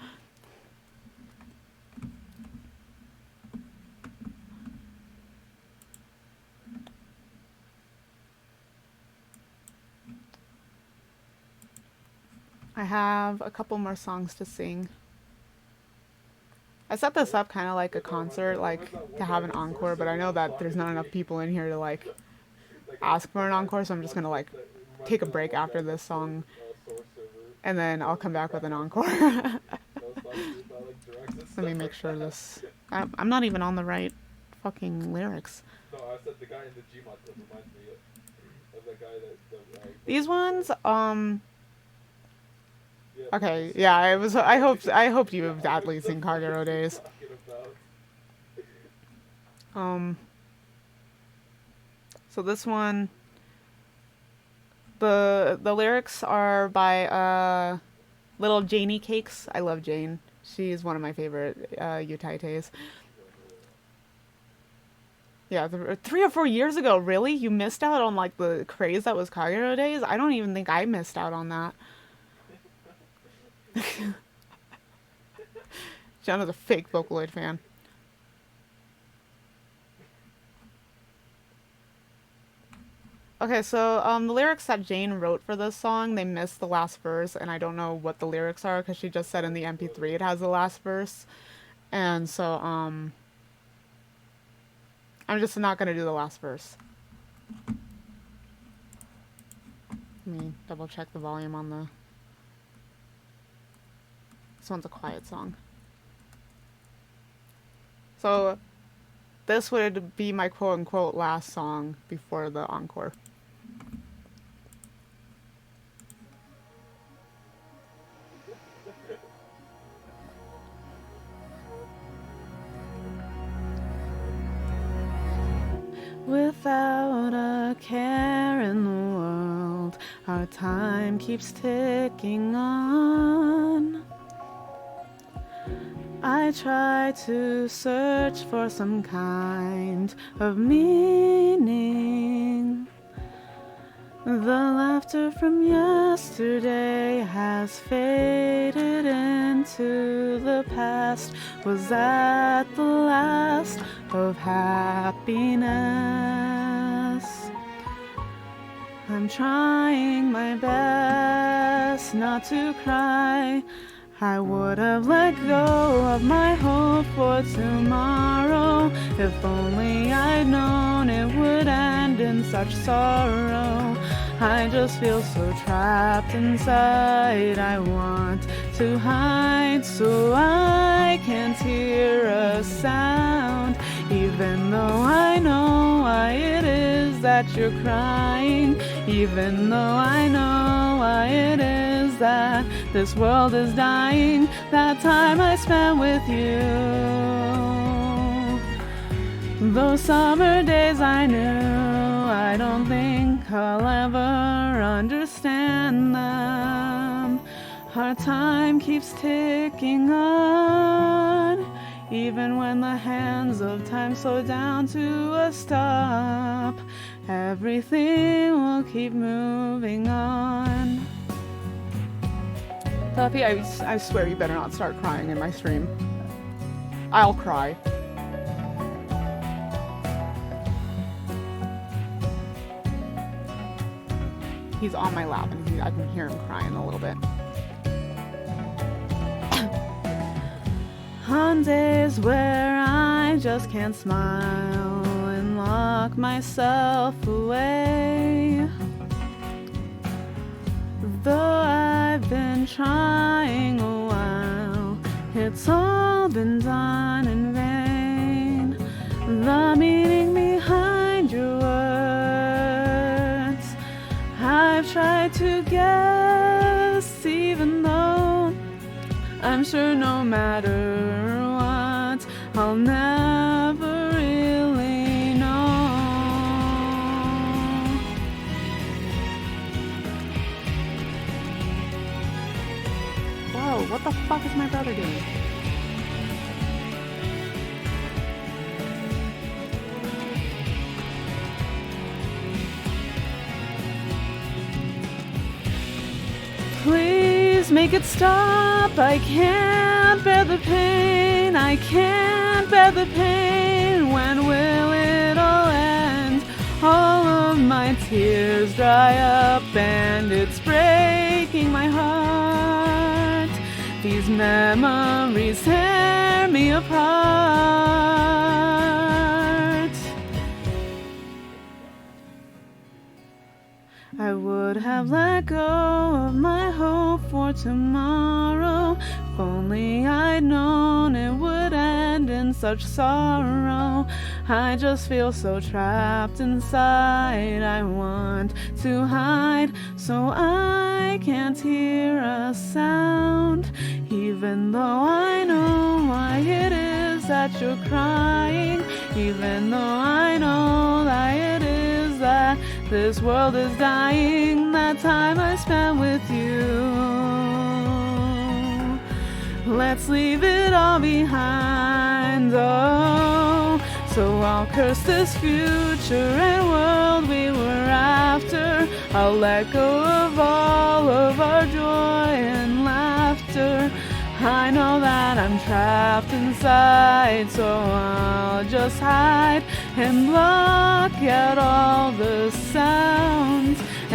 I have a couple more songs to sing. I set this up kind of like a concert, like to have an encore, but I know that there's not enough people in here to like ask for an encore, so I'm just gonna like take a break after this song and then I'll come back with an encore. Let me make sure this... I'm not even on the right fucking lyrics. No, I said the guy in the Gmod clip reminds me of the guy that... These ones, okay, yeah, I hoped you have at least seen Kagerou Days. So this one, the lyrics are by Little Janie Cakes. I love Jane. She's one of my favorite Yutaites. Yeah, 3 or 4 years ago, really? You missed out on like the craze that was Kagerou Days? I don't even think I missed out on that. Jenna's a fake Vocaloid fan. Okay, so the lyrics that Jane wrote for this song, they missed the last verse, and I don't know what the lyrics are because she just said in the MP3 it has the last verse, and so I'm just not gonna do the last verse. Let me double check the volume on the. This one's a quiet song. So this would be my quote-unquote last song before the encore. Without a care in the world, our time keeps ticking on. I try to search for some kind of meaning. The laughter from yesterday has faded into the past. Was that the last of happiness? I'm trying my best not to cry. I would have let go of my hope for tomorrow if only I'd known it would end in such sorrow. I just feel so trapped inside. I want to hide so I can't hear a sound, even though I know why it is that you're crying, even though I know why it is that this world is dying. That time I spent with you, those summer days I knew, I don't think I'll ever understand them. Our time keeps ticking on, even when the hands of time slow down to a stop. Everything will keep moving on. Tuffy, I swear you better not start crying in my stream. I'll cry. He's on my lap and I can hear him crying a little bit. On days where I just can't smile and lock myself away, though I've been trying a while, it's all been done in vain. The meaning behind your words, I've tried to guess, even though I'm sure no matter what, I'll never really know. Whoa, what the fuck is my brother doing? Please make it stop. I can't bear the pain. I can't bear the pain. When will it all end? All of my tears dry up and it's breaking my heart. These memories tear me apart. I would have let go of my hope for tomorrow if only I'd known it would end in such sorrow. I just feel so trapped inside. I want to hide so I can't hear a sound, even though I know why it is that you're crying, even though I know that it is that this world is dying. That time I spent with you, let's leave it all behind. Oh, so I'll curse this future and world we were after. I'll let go of all of our joy and laughter. I know that I'm trapped inside, so I'll just hide and block out all the sound.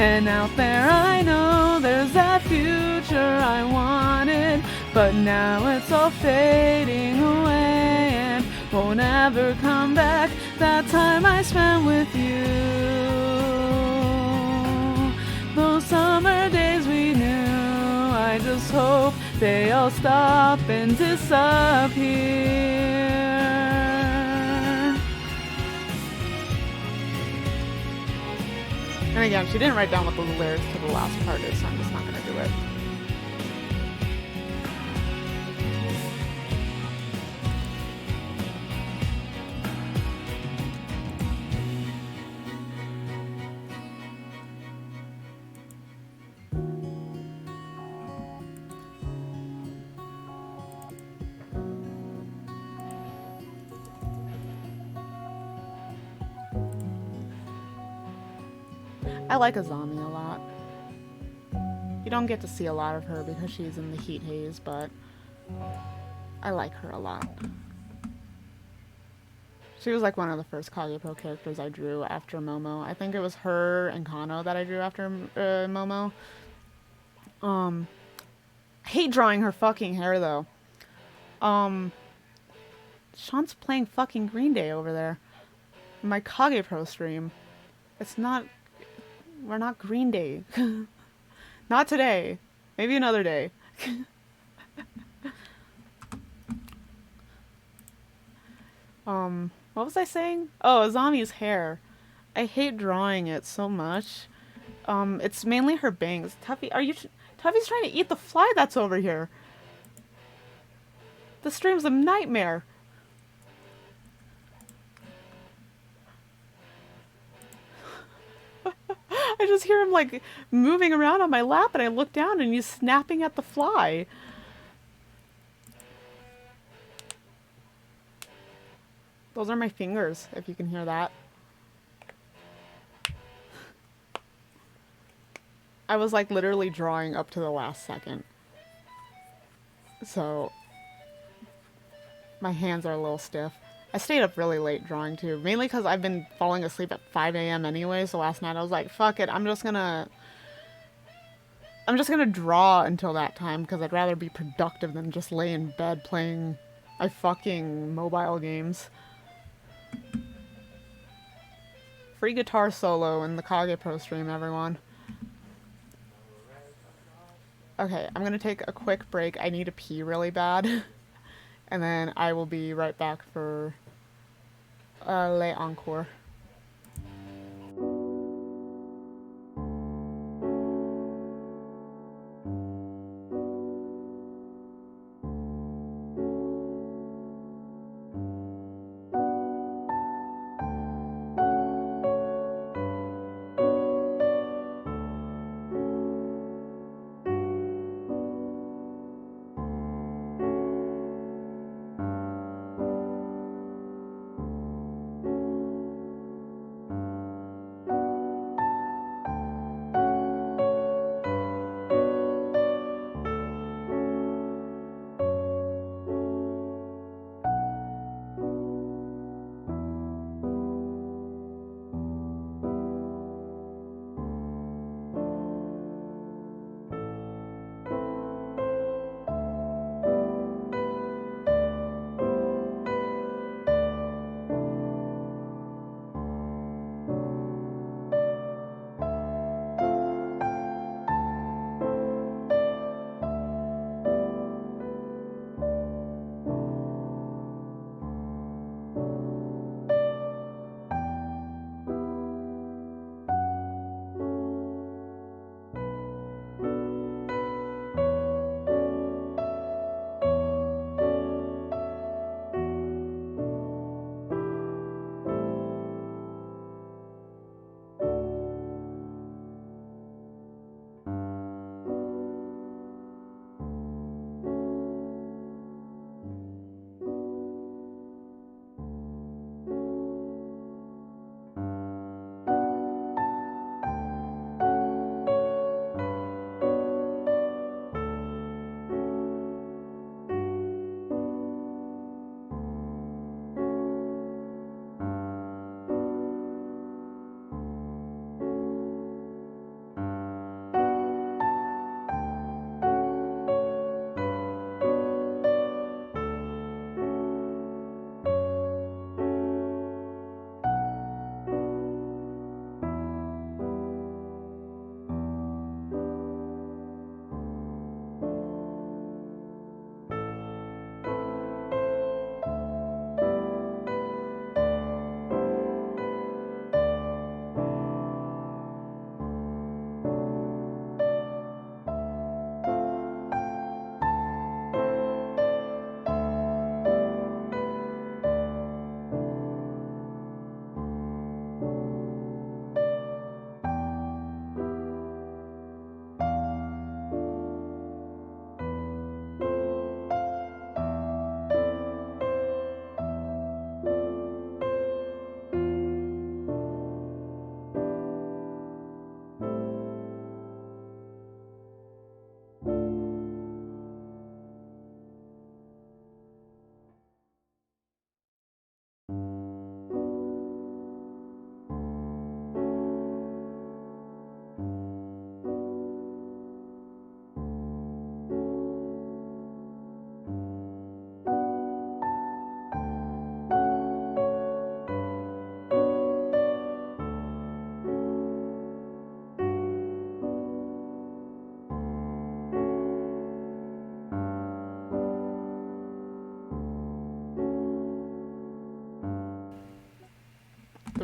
And out there I know there's that future I wanted, but now it's all fading away and won't ever come back. That time I spent with you, those summer days we knew. I just hope they all stop and disappear. And again, she didn't write down what the lyrics to the last part is, so I'm just not gonna do it. I like Azami a lot. You don't get to see a lot of her because she's in the heat haze, but I like her a lot. She was like one of the first KagePro characters I drew after Momo. I think it was her and Kano that I drew after Momo. I hate drawing her fucking hair though. Sean's playing fucking Green Day over there. In my KagePro stream. It's not... We're not Green Day. Not today. Maybe another day. What was I saying? Oh, Azami's hair. I hate drawing it so much. It's mainly her bangs. Tuffy, are you... Tuffy's trying to eat the fly that's over here. The stream's a nightmare. I just hear him like moving around on my lap and I look down and he's snapping at the fly. Those are my fingers, if you can hear that. I was like literally drawing up to the last second. So my hands are a little stiff. I stayed up really late drawing too, mainly because I've been falling asleep at 5 a.m. anyway, so last night I was like, fuck it, I'm just gonna draw until that time, because I'd rather be productive than just lay in bed playing my fucking mobile games. Free guitar solo in the KagePro stream, everyone. Okay, I'm gonna take a quick break. I need to pee really bad. And then I will be right back for Les Encore.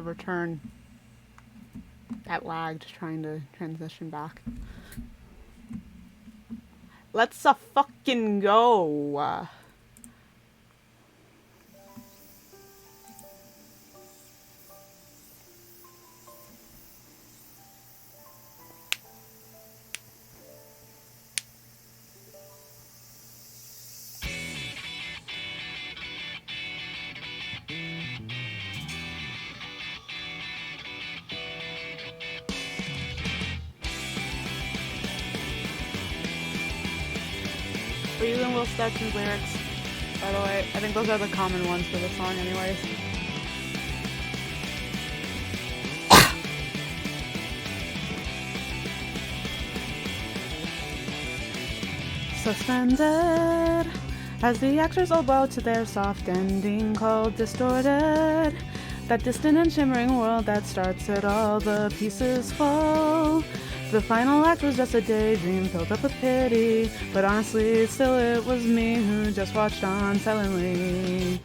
return. That lagged trying to transition back. Let's fucking go. Reason will start to lyrics, by the way. I think those are the common ones for the song anyways. Suspended as the actors all bow to their soft ending called distorted. That distant and shimmering world that starts at all the pieces fall. The final act was just a daydream filled up with pity, but honestly, still it was me who just watched on silently.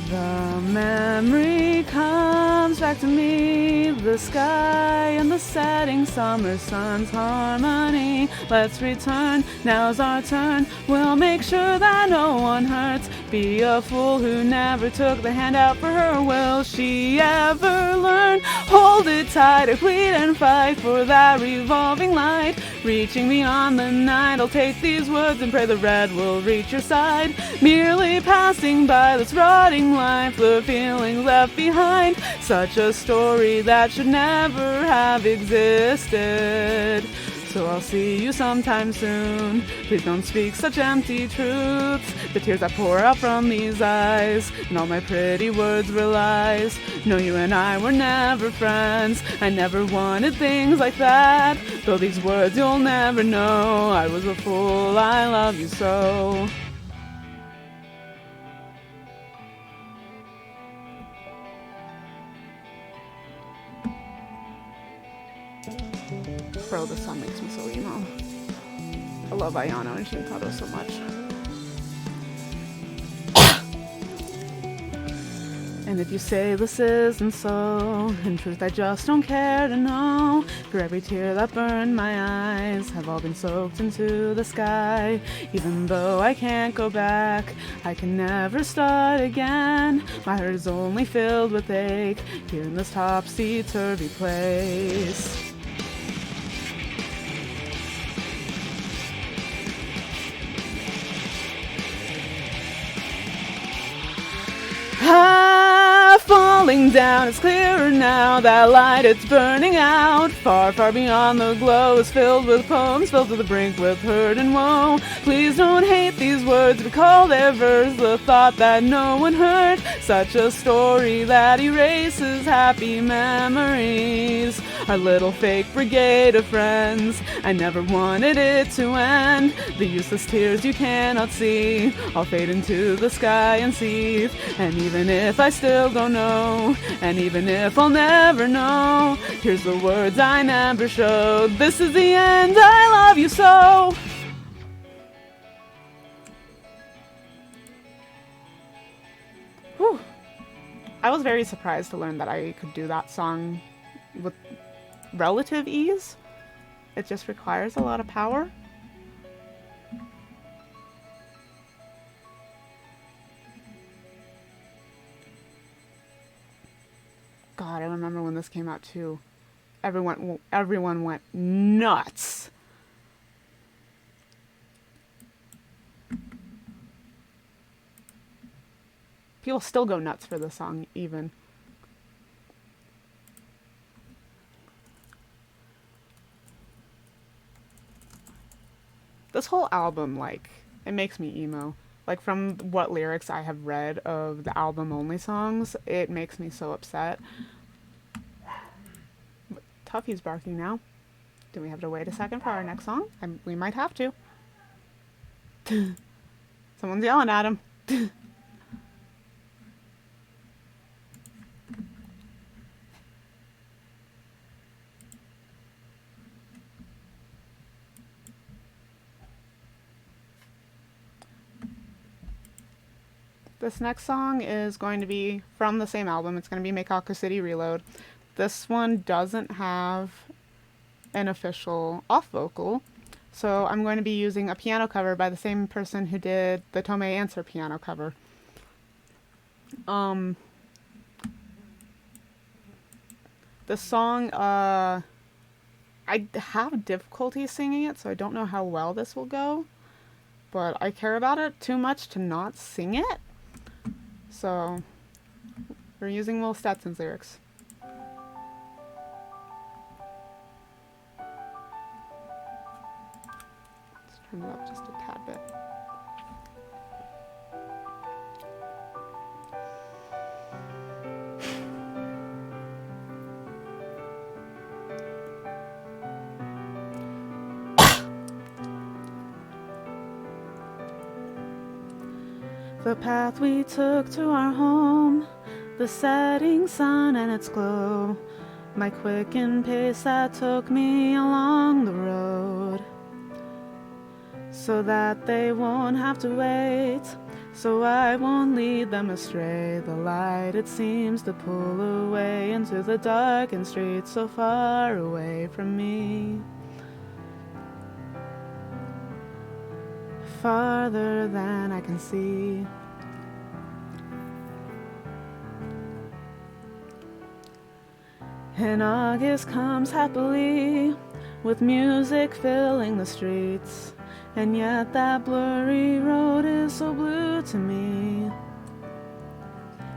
The memory comes back to me, the sky and the setting summer sun's harmony. Let's return, now's our turn, we'll make sure that no one hurts. Be a fool who never took the hand out for her, will she ever learn? Hold it tight, I plead and fight for that revolving light. Reaching beyond the night, I'll take these words and pray the red will reach your side. Merely passing by this rotting life, the feelings left behind. Such a story that should never have existed. So I'll see you sometime soon. Please don't speak such empty truths. The tears that pour out from these eyes, and all my pretty words were lies. No, you and I were never friends. I never wanted things like that. Though these words you'll never know. I was a fool, I love you so. Bro, this song makes me so emo. I love Ayano and Shintaro so much. And if you say this isn't so, in truth I just don't care to know. For every tear that burned my eyes have all been soaked into the sky. Even though I can't go back, I can never start again. My heart is only filled with ache here in this topsy-turvy place. Falling down, it's clearer now. That light, it's burning out. Far, far beyond the glow is filled with poems, filled to the brink with hurt and woe. Please don't hate these words, recall their verse, the thought that no one heard. Such a story that erases happy memories. Our little fake brigade of friends, I never wanted it to end. The useless tears you cannot see all fade into the sky and seethe. And even if I still don't know, and even if I'll never know, here's the words I never showed. This is the end, I love you so. Whew. I was very surprised to learn that I could do that song with relative ease. It just requires a lot of power. God, I remember when this came out too. Everyone went nuts. People still go nuts for this song, even. This whole album, like, it makes me emo. Like, from what lyrics I have read of the album-only songs, it makes me so upset. Tuffy's barking now. Do we have to wait a second for our next song? We might have to. Someone's yelling at him. This next song is going to be from the same album. It's going to be Meikaku City Reload. This one doesn't have an official off vocal, so I'm going to be using a piano cover by the same person who did the Toumei Answer piano cover. The song, I have difficulty singing it, so I don't know how well this will go, but I care about it too much to not sing it, so we're using Will Stetson's lyrics. Let's turn it up just a tad bit. The path we took to our home, the setting sun and its glow, my quickened pace that took me along the road, so that they won't have to wait, so I won't lead them astray. The light it seems to pull away into the darkened streets so far away from me, farther than I can see. And August comes happily, with music filling the streets, and yet that blurry road is so blue to me.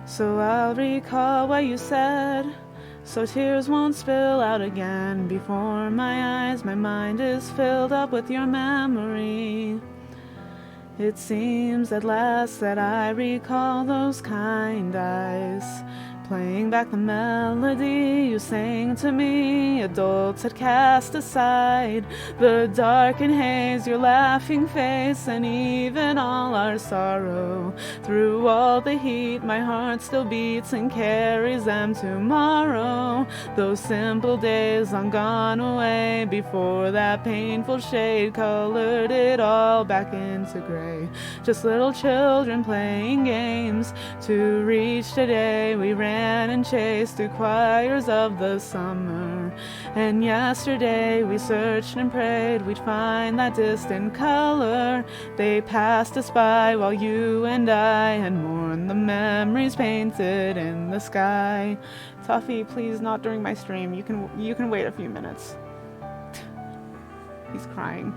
So I'll recall what you said, so tears won't spill out again before my eyes. My mind is filled up with your memory. It seems at last that I recall those kind eyes, playing back the melody you sang to me. Adults had cast aside the darkened haze, your laughing face, and even all our sorrow. Through all the heat, my heart still beats and carries them tomorrow. Those simple days long gone away, before that painful shade colored it all back into gray. Just little children playing games to reach today. We ran and chased through choirs of the summer, and yesterday we searched and prayed we'd find that distant color. They passed us by while you and I had mourned the memories painted in the sky. Tuffy, please not during my stream. You can wait a few minutes. He's crying.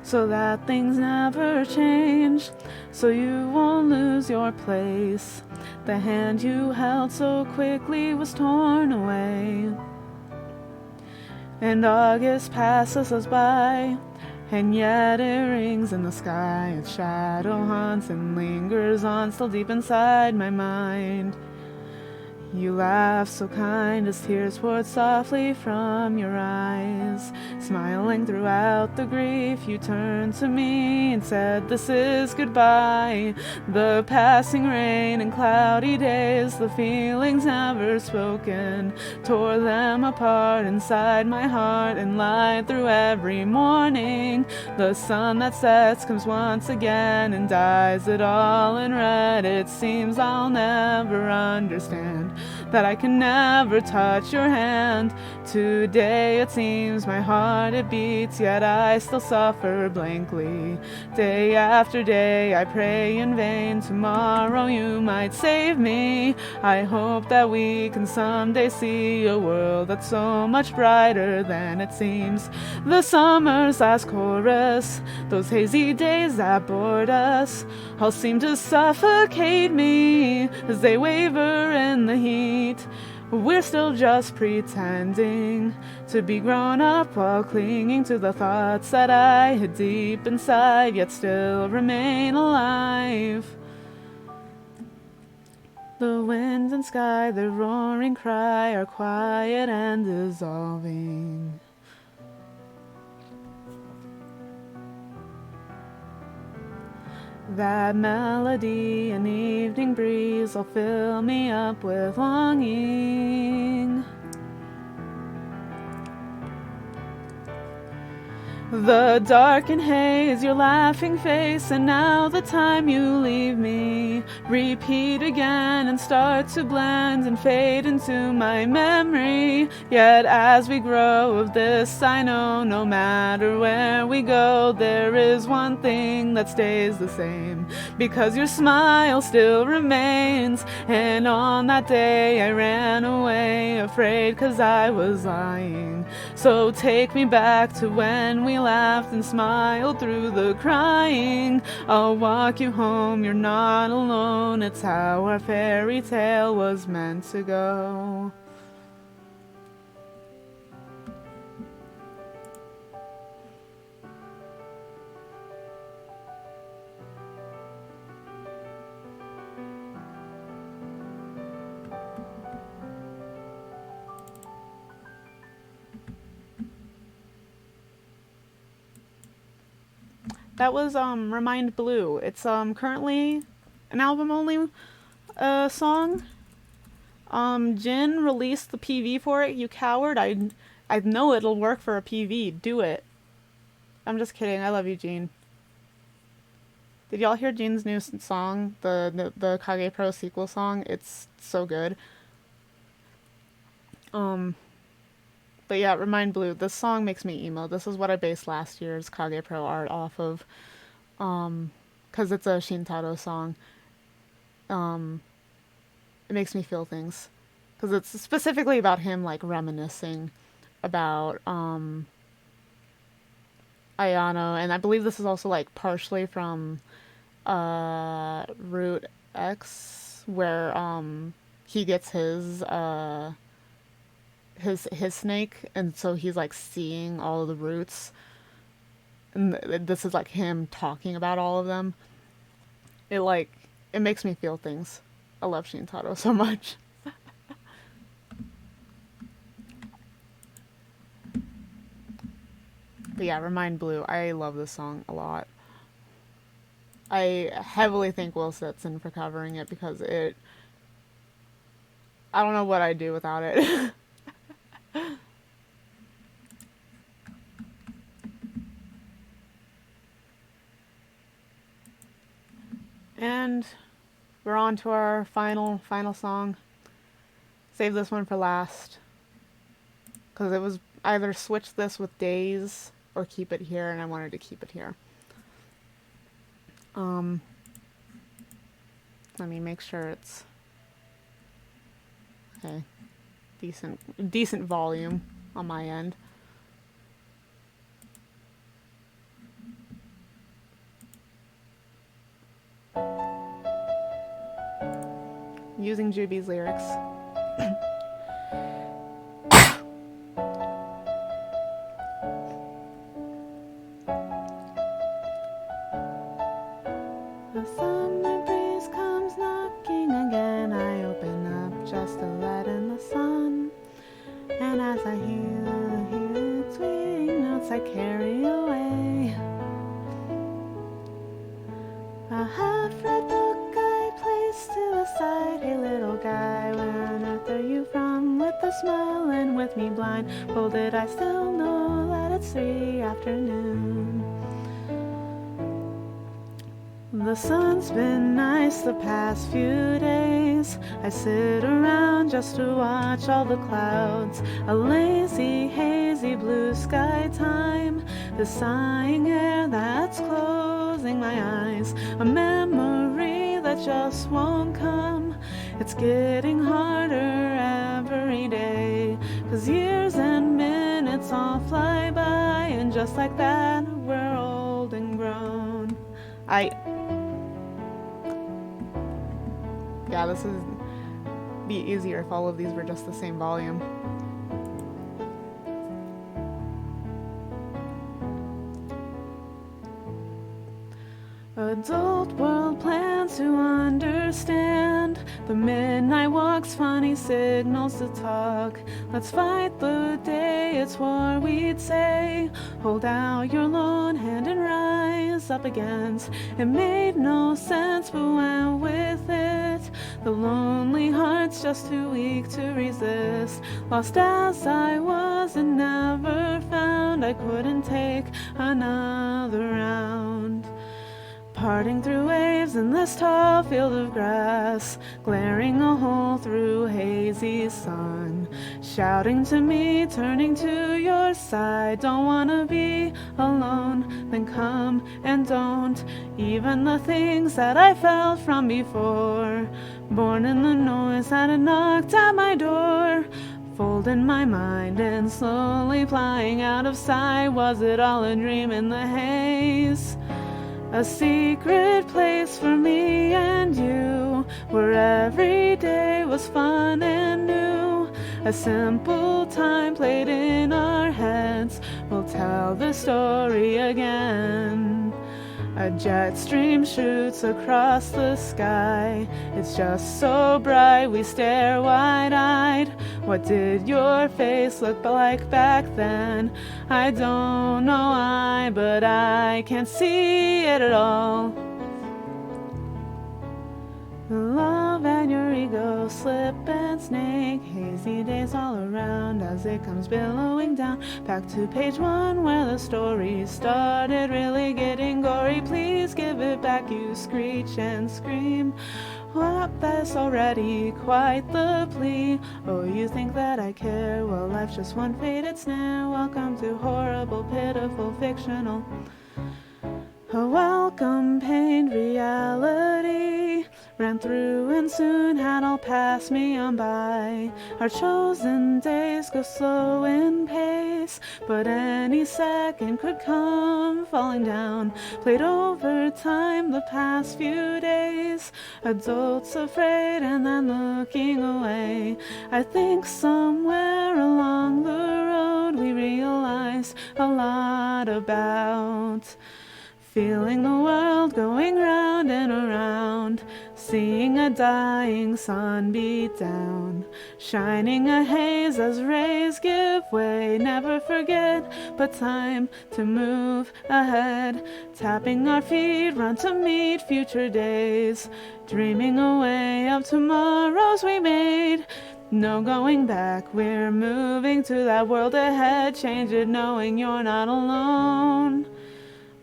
So that things never change, so you won't lose your place. The hand you held so quickly was torn away, and August passes us by, and yet it rings in the sky. Its shadow haunts and lingers on still deep inside my mind. You laugh so kind as tears poured softly from your eyes. Smiling throughout the grief, you turned to me and said, "This is goodbye." The passing rain and cloudy days, the feelings never spoken, tore them apart inside my heart and lied through every morning. The sun that sets comes once again and dyes it all in red. It seems I'll never understand that I can never touch your hand. Today it seems my heart it beats, yet I still suffer blankly. Day after day I pray in vain. Tomorrow you might save me. I hope that we can someday see a world that's so much brighter than it seems. The summer's last chorus, those hazy days that bored us, all seem to suffocate me as they waver in the heat. We're still just pretending to be grown up while clinging to the thoughts that I had deep inside, yet still remain alive. The wind and sky, the roaring cry are quiet and dissolving. That melody and evening breeze will fill me up with longing. The darkened haze, your laughing face, and now the time you leave me repeat again and start to blend and fade into my memory. Yet as we grow of this, I know no matter where we go, there is one thing that stays the same, because your smile still remains. And on that day I ran away, afraid 'cause I was lying. So take me back to when we laughed and smiled through the crying. I'll walk you home, you're not alone. It's how our fairy tale was meant to go. That was Remind Blue. It's currently an album only song. Jin released the PV for it. You coward. I know it'll work for a PV. Do it. I'm just kidding. I love you, Jin. Did y'all hear Jin's new song? The KagePro sequel song? It's so good. But yeah, Remind Blue. This song makes me emo. This is what I based last year's KagePro art off of. 'Cause it's a Shintaro song. It makes me feel things. 'Cause it's specifically about him, like, reminiscing about, Ayano. And I believe this is also, like, partially from, Route X, where, he gets his snake, and so he's like seeing all of the roots, and this is like him talking about all of them. It makes me feel things. I love Shintaro so much. But yeah, Remind Blue, I love this song a lot. I heavily thank Will Stetson for covering it, because I don't know what I'd do without it. And we're on to our final song. Save this one for last, because it was either switch this with Daze or keep it here, and I wanted to keep it here. Let me make sure it's okay. Decent volume on my end. Using Juby's lyrics. The summer breeze comes knocking again. I open up just to let in the sun. And as I hear its sweet notes, I carry away a half-read book I place to the side. Hey little guy, where on earth are you from? With a smile and with me blind. Well, did I still know that it's 3 afternoon? The sun's been nice the past few days. I sit around just to watch all the clouds. A lazy, hazy blue sky time. The sighing air that's closing my eyes. A memory that just won't come. It's getting harder every day. 'Cause years and minutes all fly by. And just like that, we're old and grown. Yeah, this would be easier if all of these were just the same volume. Adult world plan to understand The midnight walks, funny signals to talk. Let's fight the day, it's war, we'd say. Hold out your lone hand and rise up against. It made no sense, but went with it. The lonely heart's just too weak to resist. Lost as I was and never found, I couldn't take another round. Parting through waves in this tall field of grass, glaring a hole through hazy sun. Shouting to me, turning to your side. Don't wanna be alone, then come and don't. Even the things that I felt from before. Born in the noise that had knocked at my door. Folding my mind and slowly flying out of sight. Was it all a dream in the haze? A secret place for me and you, where every day was fun and new. A simple time played in our heads, we'll tell the story again. A jet stream shoots across the sky. It's just so bright, we stare wide-eyed. What did your face look like back then? I don't know why, but I can't see it at all. The love and your ego slip and snake. Hazy days all around as it comes billowing down. Back to page 1 where the story started really getting gory. Please give it back, you screech and scream. What, that's already quite the plea. Oh, you think that I care? Well, life's just one faded snare. Welcome to horrible, pitiful, fictional. A welcome pained reality ran through and soon had all passed me on by. Our chosen days go slow in pace, but any second could come falling down. Played over time the past few days, adults afraid and then looking away. I think somewhere along the road we realized a lot about feeling the world going round and around, seeing a dying sun beat down, shining a haze as rays give way. Never forget, but time to move ahead, tapping our feet, run to meet future days, dreaming away of tomorrows we made. No going back, we're moving to that world ahead. Change it knowing you're not alone.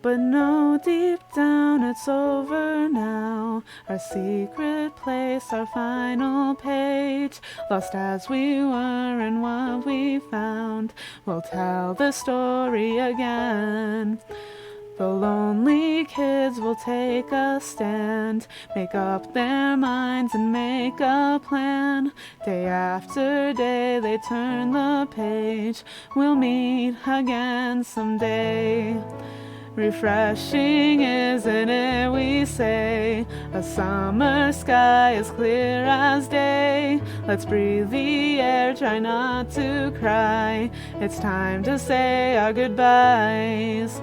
But no, deep down it's over now. Our secret place, our final page. Lost as we were and what we found. We'll tell the story again. The lonely kids will take a stand, make up their minds and make a plan. Day after day they turn the page. We'll meet again someday. Refreshing, isn't it, we say. A summer sky as clear as day. Let's breathe the air, try not to cry. It's time to say our goodbyes.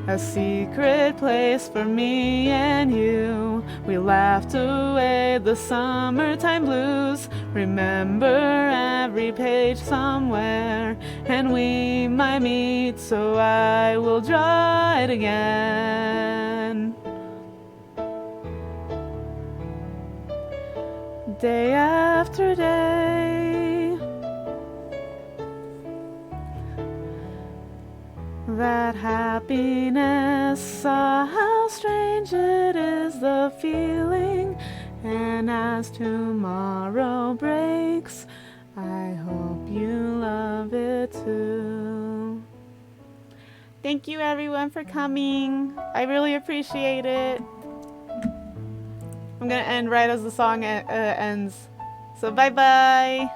A secret place for me and you. We laughed away the summertime blues. Remember every page somewhere, and we might meet, so I will draw it again. Day after day. That happiness, how strange it is, the feeling. And as tomorrow breaks, I hope you love it too. Thank you everyone for coming. I really appreciate it. I'm gonna end right as the song ends. So bye bye.